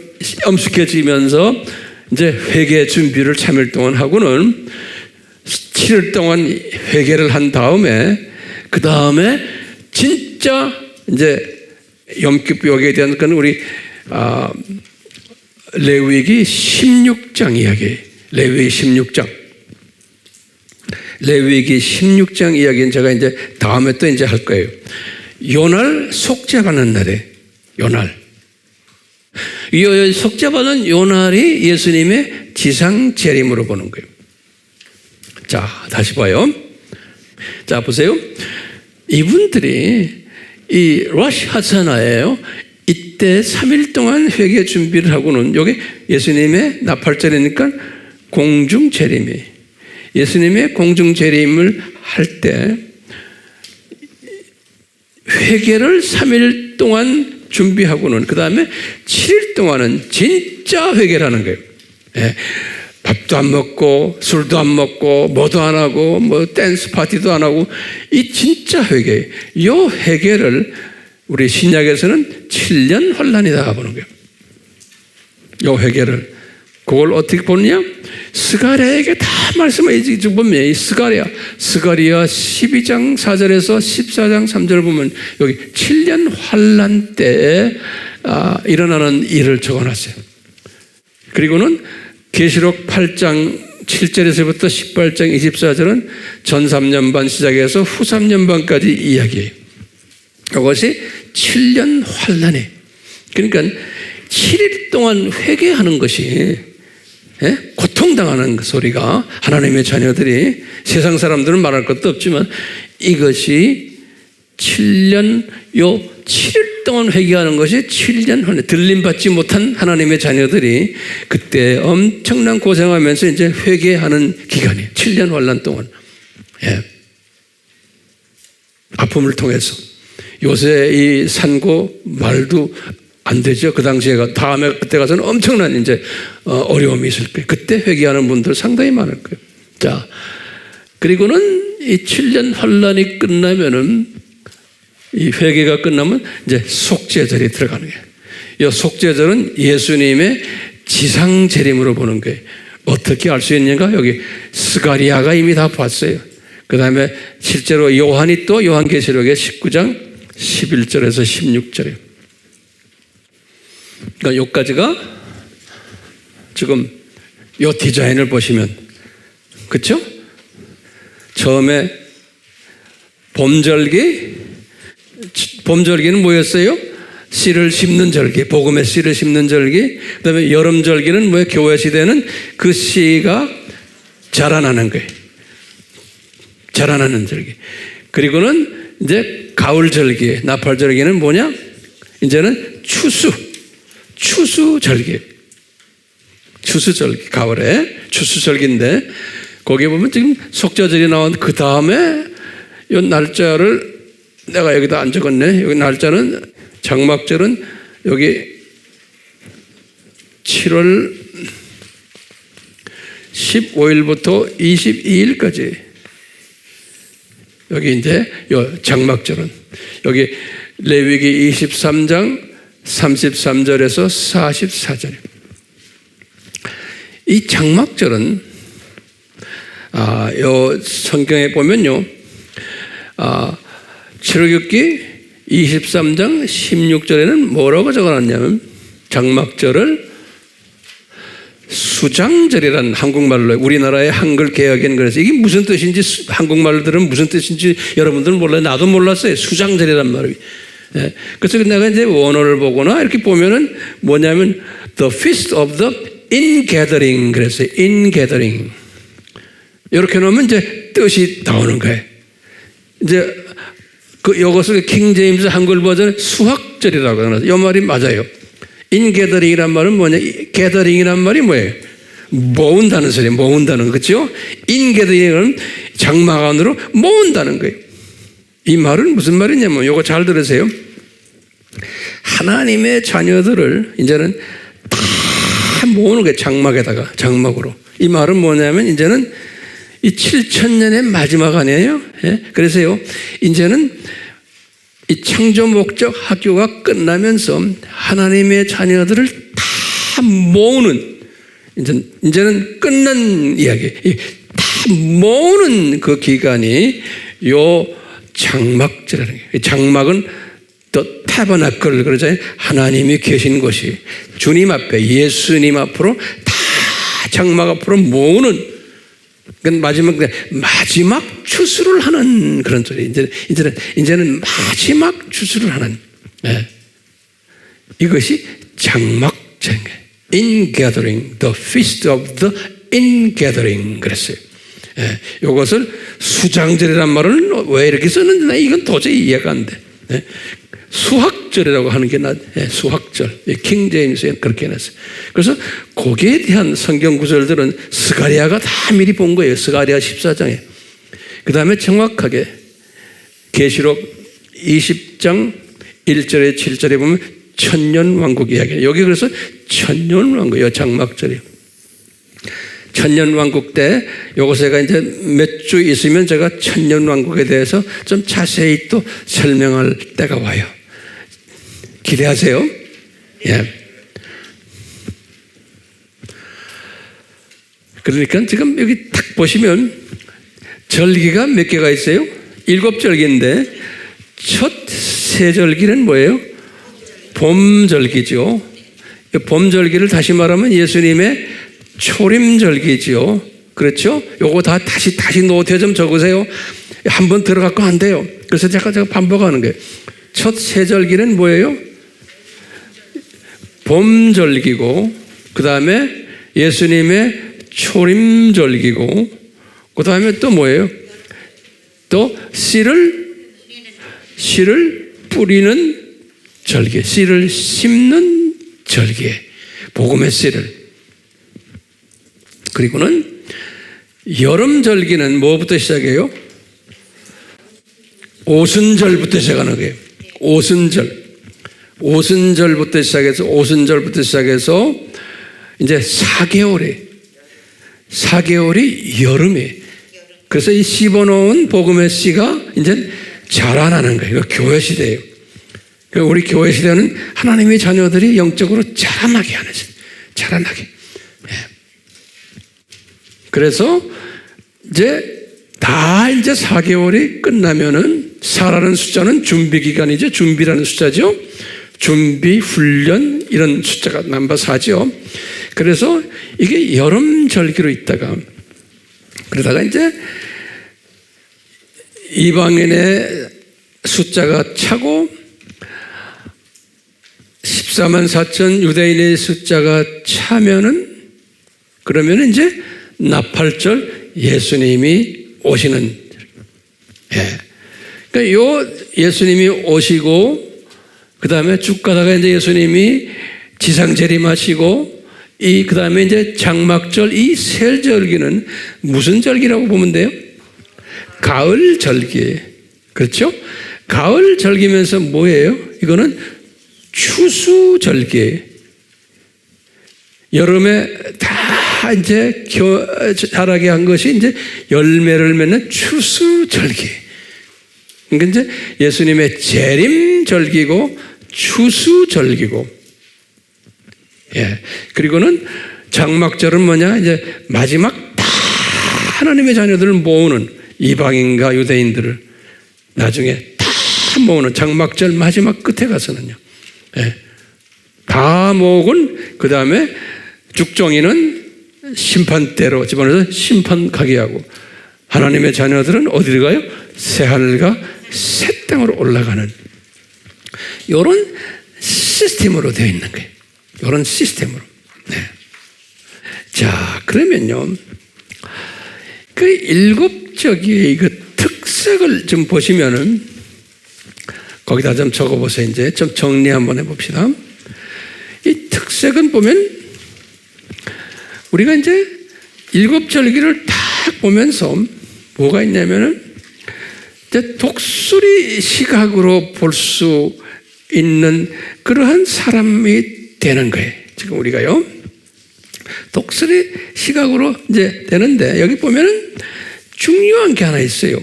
엄숙해지면서 이제 회개 준비를 3일 동안 하고는 7일 동안 회개를 한 다음에 그 다음에 진짜 이제 욤기쁘 여기에 대한 건 우리 레위기 16장 이야기. 레위기 16장. 레위기 16장 이야기는 제가 이제 다음에 또 이제 할 거예요. 요날 속죄받는 날에 요날. 이 속죄받는 요날이 예수님의 지상 재림으로 보는 거예요. 자, 다시 봐요. 자, 보세요. 이분들이 이 로시 하사나예요. 이때 3일 동안 회개 준비를 하고는 여기 예수님의 나팔절이니까 공중 재림이 예수님의 공중 재림을 할 때 회개를 3일 동안 준비하고는 그 다음에 7일 동안은 진짜 회개를 하는 거예요. 예. 밥도 안 먹고 술도 안 먹고 뭐도 안 하고 뭐 댄스 파티도 안 하고 이 진짜 회개. 이 회개를 우리 신약에서는 7년 환란이다 보는 거예요. 이 회개를 그걸 어떻게 보느냐? 스가랴에게 다 말씀을 보면 이 스가랴 12장 4절에서 14장 3절을 보면 여기 7년 환란 때에 일어나는 일을 적어놨어요. 그리고는 계시록 8장 7절에서부터 18장 24절은 전 3년 반 시작해서 후 3년 반까지 이야기해요. 이것이 7년 환난이. 그러니까 7일 동안 회개하는 것이 고통당하는 그 소리가 하나님의 자녀들이 세상 사람들은 말할 것도 없지만 이것이 7년 7일 동안 회개하는 것이 7년 환난. 들림받지 못한 하나님의 자녀들이 그때 엄청난 고생하면서 이제 회개하는 기간이에요. 7년 환난 동안. 아픔을 통해서. 요새 이 산고 말도 안 되죠. 그 당시에 다음에 그때 가서는 엄청난 이제 어려움이 있을 거예요. 그때 회개하는 분들 상당히 많을 거예요. 자, 그리고는 이 7년 환란이 끝나면은 이 회개가 끝나면 이제 속죄절이 들어가는 거예요. 이 속죄절은 예수님의 지상 재림으로 보는 거예요. 어떻게 알 수 있는가? 여기 스가리아가 이미 다 봤어요. 그 다음에 실제로 요한이 또 요한계시록의 19장 11절에서 16절이에요. 그러니까 여기까지가 지금 요 디자인을 보시면, 그렇죠? 처음에 봄절기는 뭐였어요? 씨를 심는 절기, 복음의 씨를 심는 절기. 그 다음에 여름절기는 뭐예요? 교회 시대는 그 씨가 자라나는 거예요. 자라나는 절기. 그리고는 이제 가을절기, 나팔절기는 뭐냐? 이제는 추수절기. 추수절기, 가을에 추수절기인데, 거기에 보면 지금 속죄절이 나온 그 다음에 이 날짜를 내가 여기다 안 적었네. 여기 날짜는 장막절은 여기 7월 15일부터 22일까지. 여기 이제 요 장막절은 여기 레위기 23장 33절에서 44절. 이 장막절은 요 성경에 보면요, 출애굽기 23장 16절에는 뭐라고 적어놨냐면 장막절을 수장절이라는 한국말로, 우리나라의 한글 개혁에는 그래서 이게 무슨 뜻인지, 한국말로 들으면 무슨 뜻인지 여러분들은 몰라요. 나도 몰랐어요. 수장절이란 말이. 그래서 내가 이제 원어를 보거나 이렇게 보면은 뭐냐면 The Feast of the Ingathering 그랬어요. Ingathering. 이렇게 놓으면 이제 뜻이 나오는 거예요. 이제 이것을 킹 제임스 한글 버전 수확절이라고 하는, 이 말이 맞아요. 인게더링이란 말은 뭐냐? 게더링이란 말이 뭐예요? 모은다는 소리예요. 모은다는 거, 그렇죠? 인게더링은 장막 안으로 모은다는 거예요. 이 말은 무슨 말이냐면, 이거 잘 들으세요. 하나님의 자녀들을 이제는 다 모으는 거예요. 장막에다가, 장막으로. 이 말은 뭐냐면 이제는 이 7,000년의 마지막 아니에요? 그래서요, 이제는 이 창조 목적 학교가 끝나면서 하나님의 자녀들을 다 모으는, 이제는 끝난 이야기, 다 모으는 그 기간이 요 장막절이라는 거예요. 장막은 또 타버나클 그러잖아요. 하나님이 계신 곳이 주님 앞에, 예수님 앞으로 다 장막 앞으로 모으는, 마지막 추수를 하는 그런 소리. 이제는 마지막 추수를 하는. 이것이 장막절인 거예요. Ingathering, the feast of the ingathering 그랬어요. 이것을 수장절이란 말을 왜 이렇게 썼는지 이건 도저히 이해가 안 돼. 수확절이라고 하는 게 수확절. 킹 제임스에 그렇게 해놨어요. 그래서 거기에 대한 성경 구절들은 스가랴가 다 미리 본 거예요. 스가랴 14장에. 그 다음에 정확하게 계시록 20장 1절에 7절에 보면 천년왕국 이야기예요. 여기 그래서 천년왕국이에요. 장막절이에요. 천년왕국 때 요것에가 이제 몇 주 있으면 제가 천년왕국에 대해서 좀 자세히 또 설명할 때가 와요. 기대하세요. 예. 그러니까 지금 여기 딱 보시면 절기가 몇 개가 있어요? 7절기인데 첫 세 절기는 뭐예요? 봄절기죠. 봄절기를 다시 말하면 예수님의 초림절기죠. 그렇죠? 요거 다 다시 노트에 좀 적으세요. 한번 들어갖고 안 돼요. 그래서 제가 반복하는 거예요. 첫 세절기는 뭐예요? 봄절기고, 그 다음에 예수님의 초림절기고, 그 다음에 또 뭐예요? 또 씨를 뿌리는 절기, 씨를 심는 절기, 복음의 씨를. 그리고는 여름절기는 뭐부터 시작해요? 오순절부터 시작하는 거예요. 오순절부터 시작해서 이제 4개월이 여름이에요. 그래서 이 씹어놓은 복음의 씨가 이제 자라나는 거예요. 이거 교회 시대예요. 우리 교회 시대는 하나님의 자녀들이 영적으로 자라나게 하는 시대. 자라나게. 그래서 이제 4개월이 끝나면은 4라는 숫자는 준비 기간이죠. 준비라는 숫자죠. 준비, 훈련 이런 숫자가 넘버 4죠. 그래서 이게 여름절기로 있다가 그러다가 이제 이방인의 숫자가 차고 14만 4천 유대인의 숫자가 차면은 그러면 이제 나팔절 예수님이 오시는. 그러니까 요 예수님이 오시고 그 다음에 쭉 가다가 이제 예수님이 지상 재림하시고 그 다음에 이제 장막절 이 세 절기는 무슨 절기라고 보면 돼요? 가을 절기. 그렇죠? 가을 절기면서 뭐예요? 이거는 추수 절기. 여름에 다 이제 자라게 한 것이 이제 열매를 맺는 추수 절기. 그러니까 이제 예수님의 재림 절기고 추수 절기고. 그리고는 장막절은 뭐냐? 이제 마지막 다 하나님의 자녀들을 모으는 이방인과 유대인들을 나중에 다 모으는 장막절 마지막 끝에 가서는요. 다 모으곤 그 다음에 죽정이는 심판대로 집어넣어서 심판 가게 하고 하나님의 자녀들은 어디로 가요? 새하늘과 새 땅으로 올라가는 이런 시스템으로 되어 있는 거예요. 이런 시스템으로. 자, 그러면요. 그 7절기의 그 특색을 좀 보시면은 거기다 좀 적어보세요. 이제 좀 정리 한번 해봅시다. 이 특색은 보면 우리가 이제 7절기를 딱 보면서 뭐가 있냐면은 이제 독수리 시각으로 볼 수 있는 그러한 사람이 되는 거예요. 지금 우리가요. 독수리 시각으로 이제 되는데 여기 보면은 중요한 게 하나 있어요.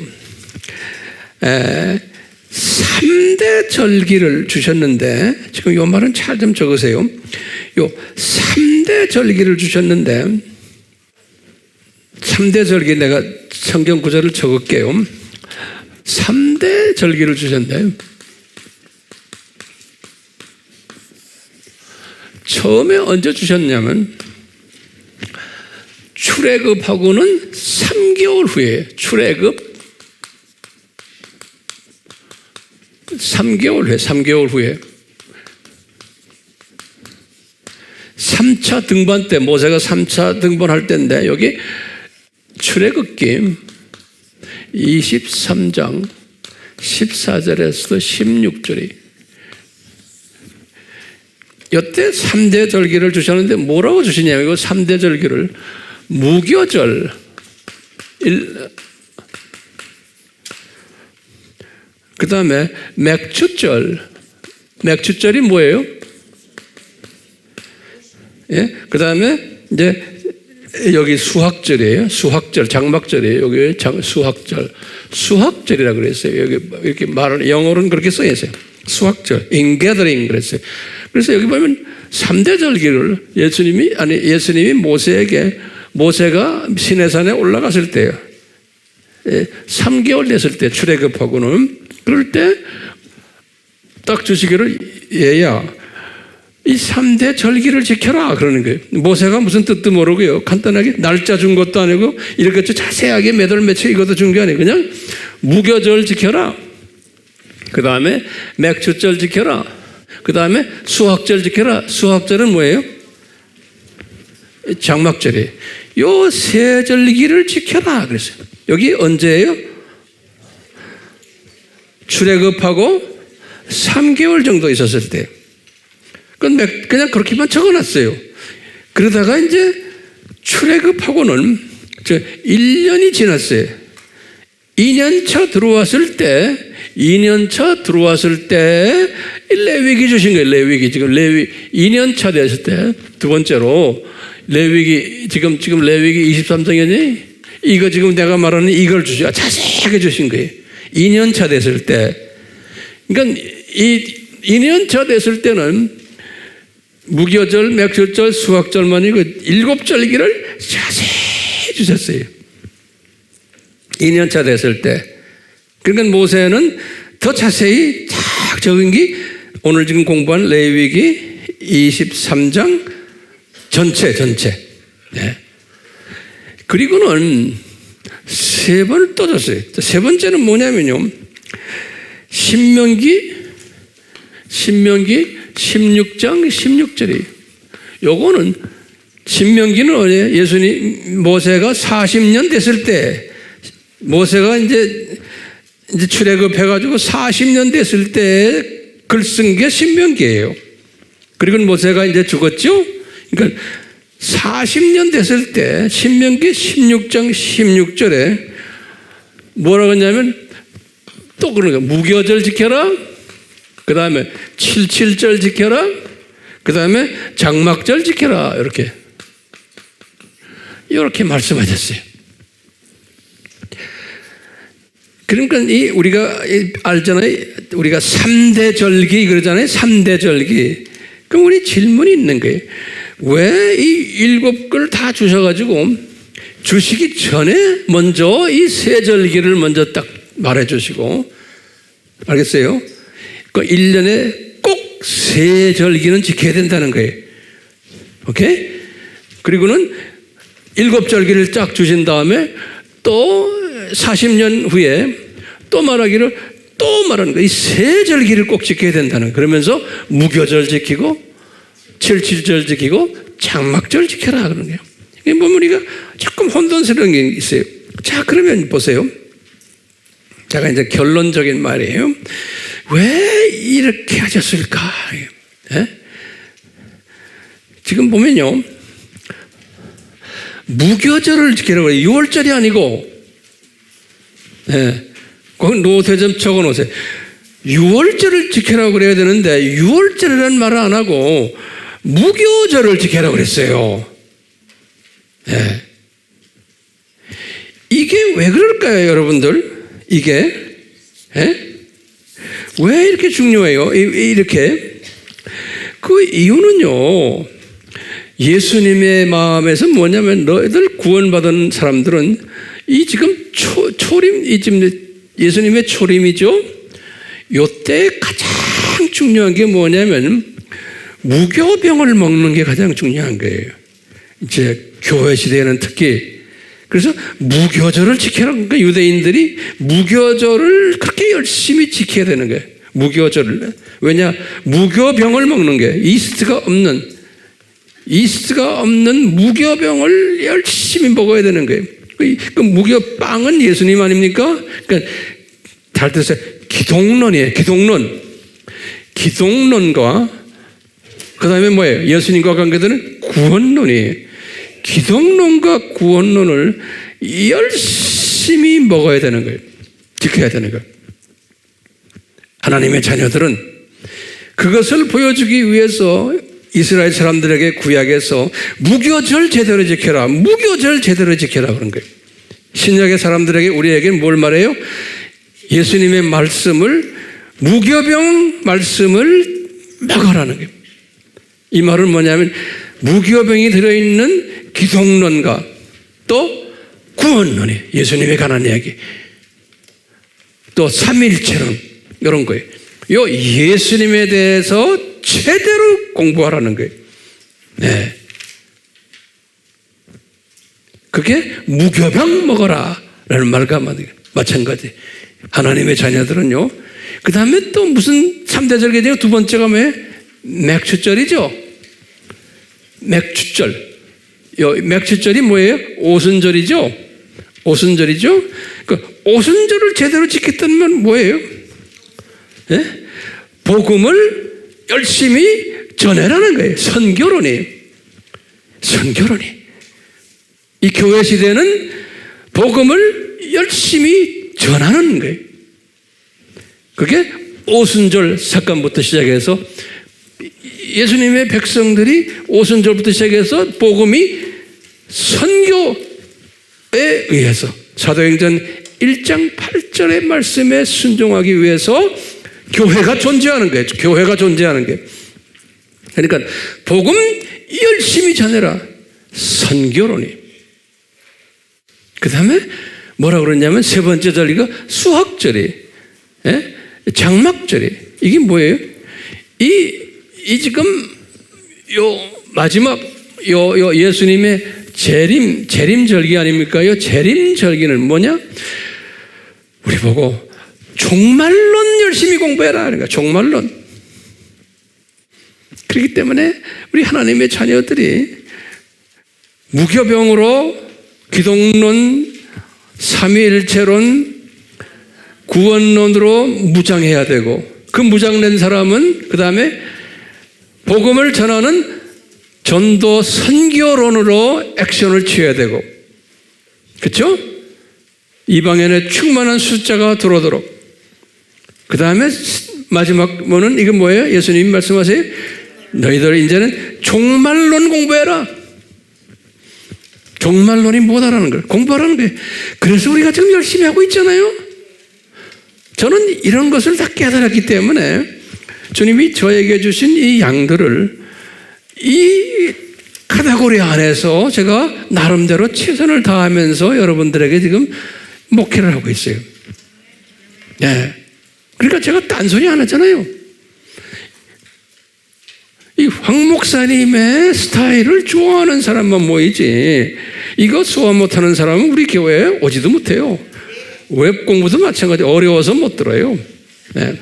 3대 절기를 주셨는데 지금 이 말은 잘 좀 적으세요. 요 3대 절기를 주셨는데 3대 절기 내가 성경 구절을 적을게요. 3대 절기를 주셨는데 처음에 언제 주셨냐면 출애굽하고는 3개월 후에 출애굽 3개월 후에 3차 등반 때 모세가 3차 등반할 때인데 여기 출애굽기 23장 14절에서 16절이 이때 3대 절기를 주셨는데 뭐라고 주시냐면 이거 3대 절기를 무교절 그 다음에 맥추절이 뭐예요? 그 다음에 이제 여기 수학절이에요. 수학절, 장막절이에요. 여기 수학절이라고 그랬어요. 여기 이렇게 말을 영어로는 그렇게 써 있어요. 수학절, ingathering 그랬어요. 그래서 여기 보면 3대 절기를 예수님이 모세가 시내산에 올라갔을 때요. 3개월 됐을 때 출애굽하고는 그럴 때 딱 주시기를 얘야 이 3대 절기를 지켜라 그러는 거예요. 모세가 무슨 뜻도 모르고요. 간단하게 날짜 준 것도 아니고 이렇게 자세하게 몇 월 며칠 이것도 준 게 아니에요. 그냥 무교절 지켜라. 그 다음에 맥주절 지켜라. 그 다음에 수학절 지켜라. 수학절은 뭐예요? 장막절이에요. 요 세 절기를 지켜라 그랬어요. 여기 언제예요? 출애굽하고 3개월 정도 있었을 때. 그냥 그렇게만 적어놨어요. 그러다가 이제 출애굽하고는 1년이 지났어요. 2년차 들어왔을 때 레위기 주신 거예요. 레위기. 지금 2년차 됐을 때 두 번째로 레위기, 지금 레위기 23장이니 이거 지금 내가 말하는 이걸 주시고 자세하게 주신 거예요. 2년차 됐을 때. 그러니까 이 2년차 됐을 때는 무교절, 맥주절, 수학절만 이거 7절기를 자세히 주셨어요. 2년차 됐을 때. 그러니까 모세는 더 자세히 딱 적은 게 오늘 지금 공부한 레위기 23장 전체. 네. 그리고는 세 번을 또 줬어요. 세 번째는 뭐냐면요. 신명기 16장 16절이에요. 요거는 신명기는 예수님 모세가 40년 됐을 때 모세가 이제 출애굽해가지고 40년 됐을 때 글 쓴 게 신명기예요. 그리고 모세가 이제 죽었죠. 그러니까 40년 됐을 때 신명기 16장 16절에 뭐라고 했냐면 또 그런 거예요. 무교절 지켜라. 그 다음에 77절 지켜라. 그 다음에 장막절 지켜라. 이렇게 말씀하셨어요. 그러니까 우리가 알잖아요. 우리가 3대 절기 그러잖아요. 3대 절기. 그럼 우리 질문이 있는 거예요. 왜 이 7걸 다 주셔가지고 주시기 전에 먼저 이 세 절기를 먼저 딱 말해 주시고, 알겠어요? 그 1년에 꼭 세 절기는 지켜야 된다는 거예요. 오케이? 그리고는 7절기를 쫙 주신 다음에 또 40년 후에 또 말하기를 또 말하는 거예요. 이 세 절기를 꼭 지켜야 된다는 거예요. 그러면서 무교절 지키고 77절 지키고 장막절 지켜라 그러는 거예요. 이게 보면 우리가 조금 혼돈스러운 게 있어요. 자, 그러면 보세요. 제가 이제 결론적인 말이에요. 왜 이렇게 하셨을까? 예? 지금 보면요. 무교절을 지키라고 해요. 6월절이 아니고, 예. 거기 노트에 좀 적어 놓으세요. 6월절을 지키라고 그래야 되는데, 6월절이라는 말을 안 하고, 무교절을 지키라고 그랬어요. 예. 이게 왜 그럴까요, 여러분들? 이게? 예? 왜 이렇게 중요해요? 이렇게? 그 이유는요, 예수님의 마음에서 뭐냐면, 너희들 구원받은 사람들은 이 지금 초림, 이 지금 예수님의 초림이죠? 요때 가장 중요한 게 뭐냐면, 무교병을 먹는 게 가장 중요한 거예요. 이제 교회 시대에는 특히. 그래서 무교절을 지켜라. 그러니까 유대인들이 무교절을 그렇게 열심히 지켜야 되는 거예요. 무교절을. 왜냐? 무교병을 먹는 게 이스트가 없는 무교병을 열심히 먹어야 되는 거예요. 그 무교빵은 예수님 아닙니까? 그러니까 잘 들으세요. 기독론이에요. 기독론과 그 다음에 뭐예요? 예수님과 관계되는 구원론이에요. 기독론과 구원론을 열심히 먹어야 되는 거예요. 지켜야 되는 거예요. 하나님의 자녀들은 그것을 보여주기 위해서 이스라엘 사람들에게 구약에서 무교절 제대로 지켜라. 무교절 제대로 지켜라 그런 거예요. 신약의 사람들에게 우리에게 뭘 말해요? 예수님의 말씀을 무교병 말씀을 먹으라는 거예요. 이 말은 뭐냐면 무교병이 들어있는 기독론과 또 구원론이 예수님에 관한 이야기 또 삼일체론 이런 거예요. 요 예수님에 대해서 제대로 공부하라는 거예요. 네. 그게 무교병 먹어라 라는 말과 마찬가지. 하나님의 자녀들은요 그 다음에 또 무슨 3대 절기죠? 두 번째가 뭐예요? 맥추절이죠. 맥추절. 맥추절이 뭐예요? 오순절이죠. 오순절이죠. 그 오순절을 제대로 지켰다는 건 뭐예요? 예? 복음을 열심히 전해라는 거예요. 선교론이에요. 선교론이. 이 교회 시대는 복음을 열심히 전하는 거예요. 그게 오순절 사건부터 시작해서 예수님의 백성들이 오순절부터 시작해서 복음이 선교에 의해서 사도행전 1장 8절의 말씀에 순종하기 위해서 교회가 존재하는 거예요. 교회가 존재하는 게. 그러니까 복음 열심히 전해라. 선교론이. 그 다음에 뭐라고 그러냐면 세 번째 절기가 수학절이, 예? 장막절이. 이게 뭐예요? 이 지금 요 마지막 요 예수님의 재림절기 아닙니까? 요 재림절기는 뭐냐? 우리 보고 종말론 열심히 공부해라. 그러니까 종말론. 그렇기 때문에 우리 하나님의 자녀들이 무교병으로 기독론, 삼위일체론, 구원론으로 무장해야 되고 그 무장된 사람은 그 다음에 복음을 전하는 전도 선교론으로 액션을 취해야 되고, 그렇죠? 이방인의 충만한 숫자가 들어오도록. 그 다음에 마지막 뭐는 이건 뭐예요? 예수님이 말씀하세요. 너희들 이제는 종말론 공부해라. 종말론이 뭐다라는 걸 공부하라는 거예요. 그래서 우리가 지금 열심히 하고 있잖아요. 저는 이런 것을 다 깨달았기 때문에 주님이 저에게 주신 이 양들을 이 카테고리 안에서 제가 나름대로 최선을 다하면서 여러분들에게 지금 목회를 하고 있어요. 네. 그러니까 제가 딴소리 안 했잖아요. 이 황 목사님의 스타일을 좋아하는 사람만 모이지 이거 소화 못하는 사람은 우리 교회에 오지도 못해요. 웹 공부도 마찬가지. 어려워서 못 들어요. 네.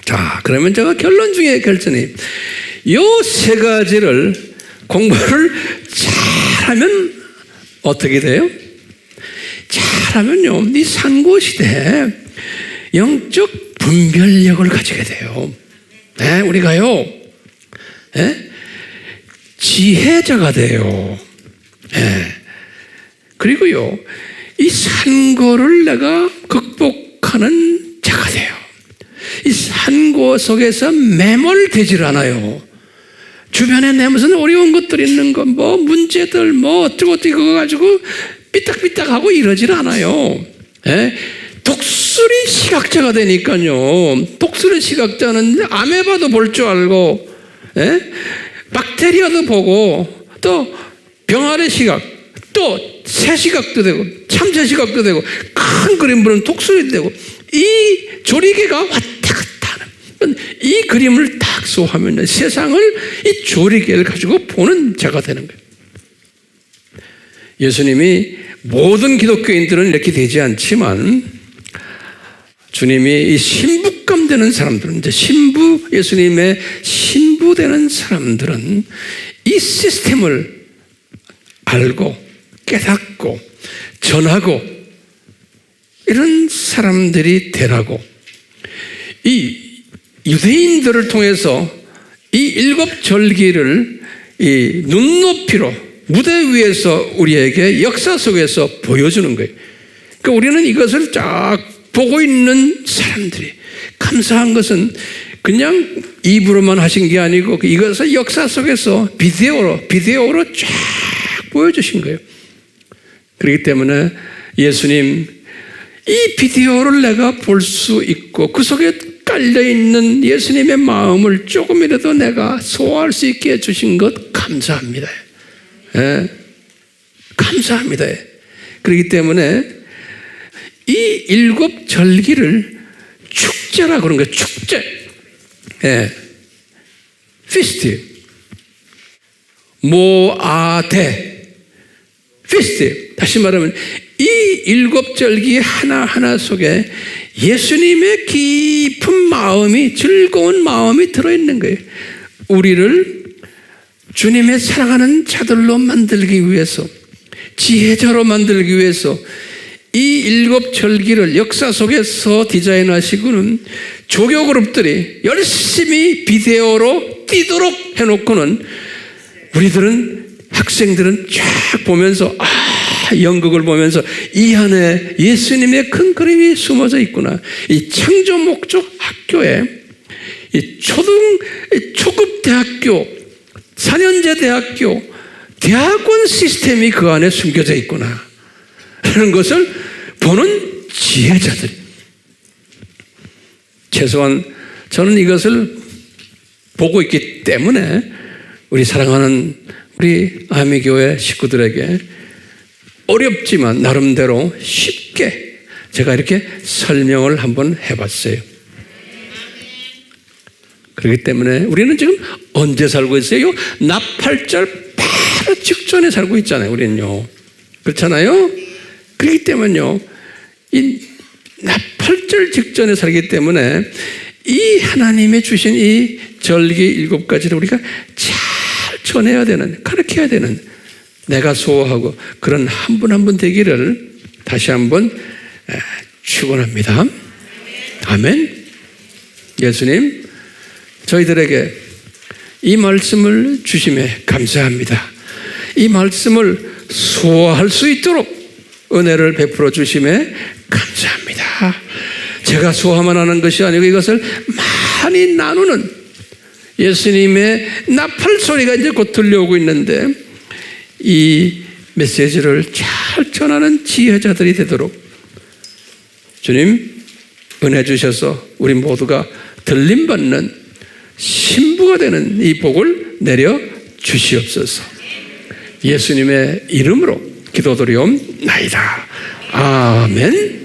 자, 그러면 제가 결론 중에 결정이 요 세 가지를 공부를 잘하면 어떻게 돼요? 잘하면요, 이 상고시대에 영적 분별력을 가지게 돼요. 네, 우리가요, 네? 지혜자가 돼요. 네. 그리고요, 이 산고를 내가 극복하는 자가 돼요. 이 산고 속에서 매몰되질 않아요. 주변에 내 무슨 어려운 것들 있는 거, 뭐 문제들, 뭐 어쩌고 이거 가지고 삐딱삐딱하고 이러질 않아요. 예? 독수리 시각자가 되니까요. 독수리 시각자는 아메바도 볼 줄 알고, 예? 박테리아도 보고, 또 병아리 시각, 또 새 시각도 되고, 참새 시각도 되고, 큰 그림 보는 독수리도 되고, 이 조리개가 왔다 갔다 하는 이 그림을 딱 소화하면 세상을 이 조리개를 가지고 보는 자가 되는 거예요. 예수님이 모든 기독교인들은 이렇게 되지 않지만 주님이 이 신부감 되는 사람들은 이제 신부, 예수님의 신부 되는 사람들은 이 시스템을 알고 깨닫고 전하고 이런 사람들이 되라고 이 유대인들을 통해서 이 일곱 절기를 이 눈높이로 무대 위에서 우리에게 역사 속에서 보여주는 거예요. 그러니까 우리는 이것을 쫙 보고 있는 사람들이 감사한 것은 그냥 입으로만 하신 게 아니고 이것을 역사 속에서 비디오로 쫙 보여주신 거예요. 그렇기 때문에 예수님 이 비디오를 내가 볼 수 있고 그 속에 깔려있는 예수님의 마음을 조금이라도 내가 소화할 수 있게 해주신 것 감사합니다. 예, 감사합니다. 그렇기 때문에 이 일곱 절기를 축제라고 그런 거예요. 축제. 예. 피스트. 모아테. 피스트. 다시 말하면 이 일곱 절기 하나하나 속에 예수님의 깊은 마음이, 즐거운 마음이 들어있는 거예요. 우리를 주님의 사랑하는 자들로 만들기 위해서, 지혜자로 만들기 위해서 이 일곱 절기를 역사 속에서 디자인하시고는 조교 그룹들이 열심히 비데오로 뛰도록 해놓고는 우리들은, 학생들은 쫙 보면서 연극을 보면서 이 안에 예수님의 큰 그림이 숨어져 있구나. 이 창조 목적 학교에 이 초급 대학교, 4년제 대학교, 대학원 시스템이 그 안에 숨겨져 있구나 하는 것을 보는 지혜자들. 최소한 저는 이것을 보고 있기 때문에 우리 사랑하는 우리 아미교회 식구들에게 어렵지만 나름대로 쉽게 제가 이렇게 설명을 한번 해봤어요. 그렇기 때문에 우리는 지금 언제 살고 있어요? 나팔절 바로 직전에 살고 있잖아요. 우리는요. 그렇잖아요? 그렇기 때문에요. 이 나팔절 직전에 살기 때문에 이 하나님의 주신 이 절기 7가지를 우리가 잘 전해야 되는, 가르쳐야 되는, 내가 소화하고 그런 한 분 한 분 되기를 다시 한번 축원합니다. 아멘. 예수님, 저희들에게 이 말씀을 주심에 감사합니다. 이 말씀을 소화할 수 있도록 은혜를 베풀어 주심에 감사합니다. 제가 소화만 하는 것이 아니고 이것을 많이 나누는 예수님의 나팔 소리가 이제 곧 들려오고 있는데 이 메시지를 잘 전하는 지혜자들이 되도록 주님 은혜 주셔서 우리 모두가 들림받는 신부가 되는 이 복을 내려 주시옵소서. 예수님의 이름으로 기도드리옵나이다. 아멘.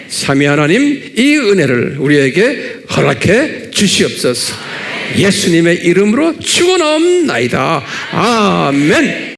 삼위 하나님 이 은혜를 우리에게 허락해 주시옵소서. 예수님의 이름으로 축원하옵나이다. 아멘.